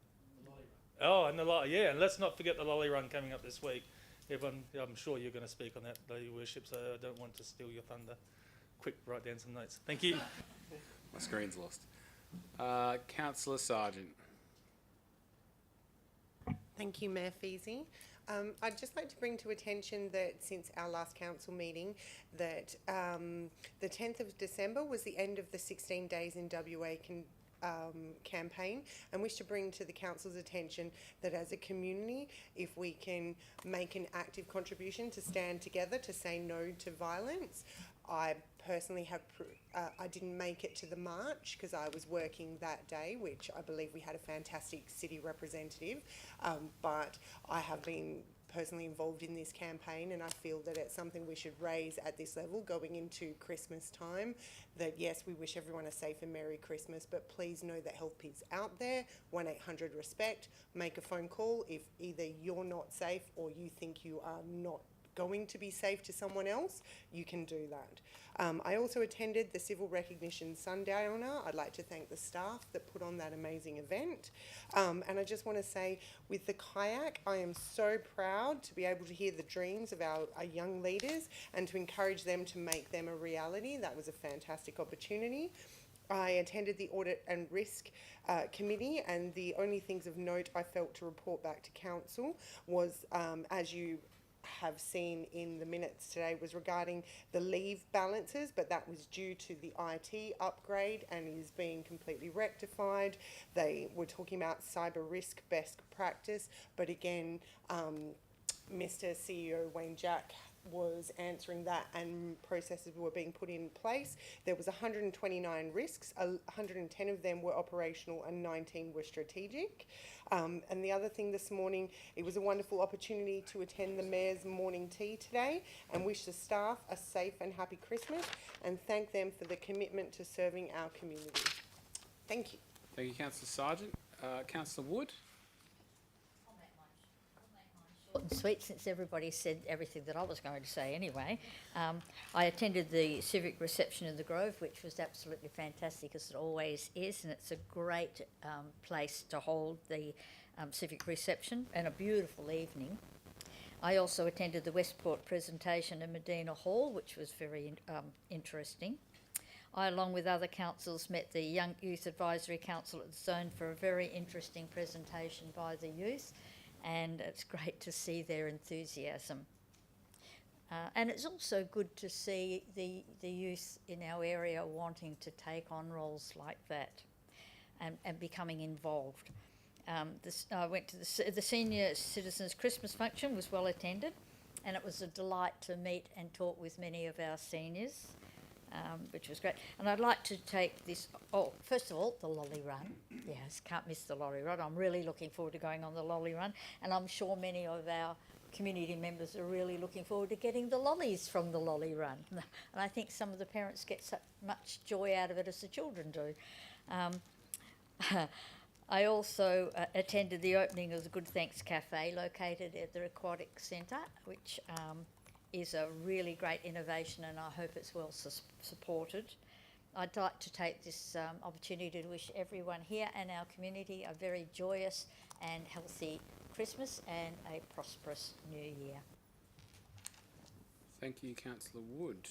Oh, and and let's not forget the lolly run coming up this week. Everyone, I'm sure you're going to speak on that, Your Worship, so I don't want to steal your thunder. Quick, write down some notes. Thank you. My screen's lost. Councillor Sargent. Thank you, Mayor Feasy. I'd just like to bring to attention that since our last council meeting, that the 10th of December was the end of the 16 Days in WA campaign, and wish to bring to the council's attention that as a community, if we can make an active contribution to stand together to say no to violence. I personally have, I didn't make it to the march because I was working that day, which I believe we had a fantastic city representative, but I have been personally involved in this campaign, and I feel that it's something we should raise at this level going into Christmas time, that yes, we wish everyone a safe and Merry Christmas, but please know that help is out there. 1-800-RESPECT, make a phone call if either you're not safe or you think you are not going to be safe to someone else, you can do that. I also attended the Civil Recognition Sundowner. I'd like to thank the staff that put on that amazing event. And I just want to say, with the kayak, I am so proud to be able to hear the dreams of our young leaders and to encourage them to make them a reality. That was a fantastic opportunity. I attended the Audit and Risk Committee, and the only things of note I felt to report back to Council was, as you have seen in the minutes today, was regarding the leave balances, but that was due to the IT upgrade and is being completely rectified. They were talking about cyber risk best practice, but again, Mr. CEO Wayne Jack was answering that, and processes were being put in place. There was 129 risks, 110 of them were operational and 19 were strategic. And the other thing this morning, it was a wonderful opportunity to attend the Mayor's morning tea today and wish the staff a safe and happy Christmas and thank them for the commitment to serving our community. Thank you. Thank you, Councillor Sargent. Councillor Wood? Short and sweet, since everybody said everything that I was going to say anyway. I attended the civic reception in the Grove, which was absolutely fantastic, as it always is, and it's a great place to hold the civic reception, and a beautiful evening. I also attended the Westport presentation in Medina Hall, which was very interesting. I, along with other councils, met the Young Youth Advisory Council at the Zone for a very interesting presentation by the youth, and it's great to see their enthusiasm. And it's also good to see the youth in our area wanting to take on roles like that and becoming involved. I went to the Senior Citizens Christmas function, was well attended, and it was a delight to meet and talk with many of our seniors, which was great. And I'd like to take this, first of all, the lolly run. Yes, can't miss the lolly run. I'm really looking forward to going on the lolly run, and I'm sure many of our community members are really looking forward to getting the lollies from the lolly run. And I think some of the parents get so much joy out of it as the children do. I also attended the opening of the Good Thanks Cafe located at the Aquatic Centre, which is a really great innovation, and I hope it's well supported. I'd like to take this opportunity to wish everyone here and our community a very joyous and healthy Christmas and a prosperous New Year. Thank you, Councillor Wood.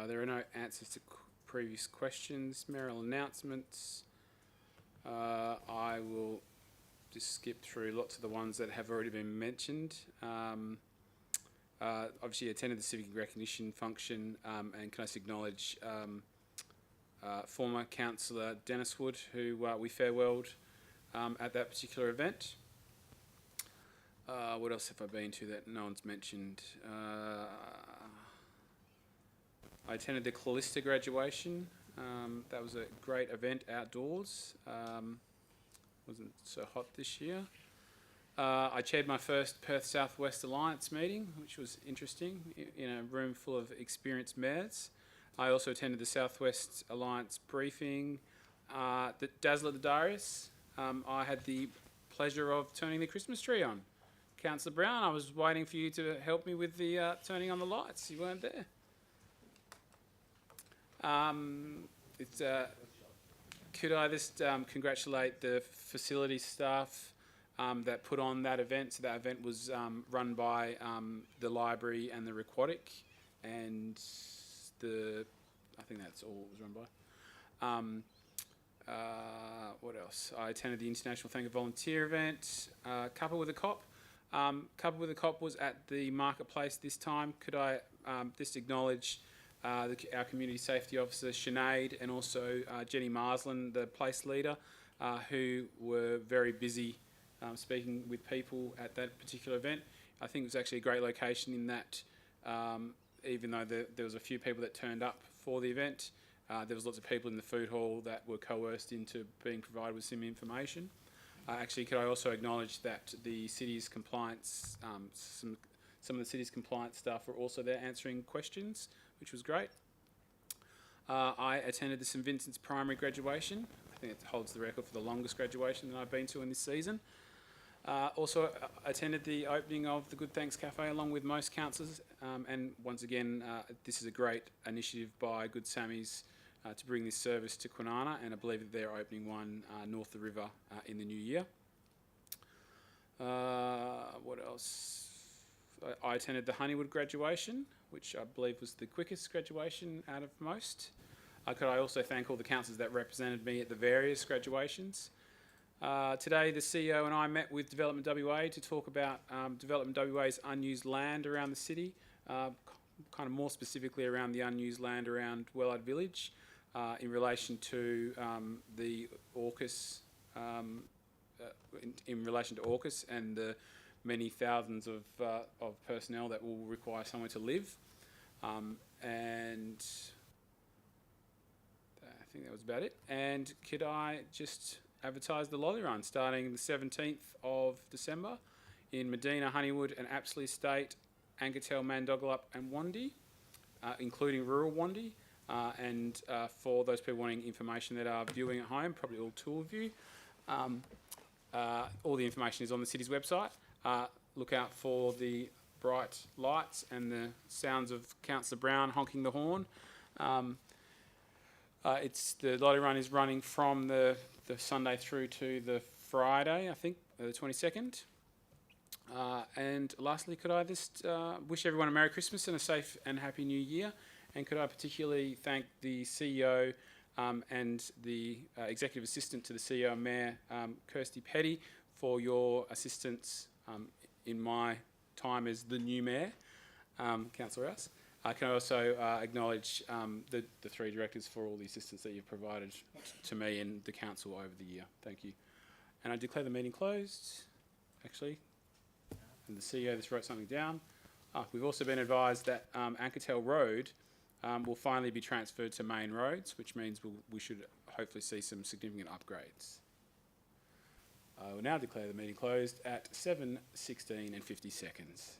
There are no answers to previous questions. Mayoral announcements. I will just skip through lots of the ones that have already been mentioned. Obviously attended the civic recognition function, and can I just acknowledge former councillor Dennis Wood, who we farewelled at that particular event. What else have I been to that no one's mentioned? I attended the Callista graduation. That was a great event outdoors. Wasn't so hot this year. I chaired my first Perth Southwest Alliance meeting, which was interesting, in a room full of experienced mayors. I also attended the Southwest Alliance briefing. The Dazzler the Darius, I had the pleasure of turning the Christmas tree on. Councillor Brown, I was waiting for you to help me with the turning on the lights. You weren't there. Could I just congratulate the facility staff that put on that event. So that event was run by the library and the Aquatic, and I think that's all it was run by. What else? I attended the International Thank a Volunteer event. Couple with a Cop. Couple with a Cop was at the marketplace this time. Could I just acknowledge our community safety officer Sinead and also Jenny Marsland, the place leader, who were very busy speaking with people at that particular event. I think it was actually a great location in that even though there was a few people that turned up for the event, there was lots of people in the food hall that were coerced into being provided with some information. Actually, could I also acknowledge that the city's compliance, some of the city's compliance staff were also there answering questions, which was great. I attended the St Vincent's primary graduation. I think it holds the record for the longest graduation that I've been to in this season. Also attended the opening of the Good Thanks Cafe along with most councillors, and once again this is a great initiative by Good Sammy's to bring this service to Kwinana, and I believe that they're opening one north of the river in the new year. What else? I attended the Honeywood graduation, which I believe was the quickest graduation out of most. Could I also thank all the councillors that represented me at the various graduations. Today the CEO and I met with Development WA to talk about Development WA's unused land around the city, kind of more specifically around the unused land around Wellard Village, in relation to the AUKUS, in relation to AUKUS and the many thousands of personnel that will require somewhere to live. And I think that was about it. And could I just advertise the lolly run starting the 17th of December in Medina, Honeywood and Apsley Estate, Anketel, Mandogalup and Wandi, including rural Wandi. And for those people wanting information that are viewing at home, probably all two of you, all the information is on the city's website. Look out for the bright lights and the sounds of Councillor Brown honking the horn. The lolly run is running from the Sunday through to the Friday, I think, the 22nd. And lastly, could I just wish everyone a Merry Christmas and a safe and happy New Year? And could I particularly thank the CEO and the Executive Assistant to the CEO and Mayor, Kirsty Petty, for your assistance in my time as the new Mayor, Councillor Rouse. Can I also acknowledge the three directors for all the assistance that you've provided to me and the council over the year. Thank you. And I declare the meeting closed, actually. And the CEO just wrote something down. We've also been advised that Anketel Road will finally be transferred to main roads, which means we should hopefully see some significant upgrades. I will now declare the meeting closed at 7:16 and 50 seconds.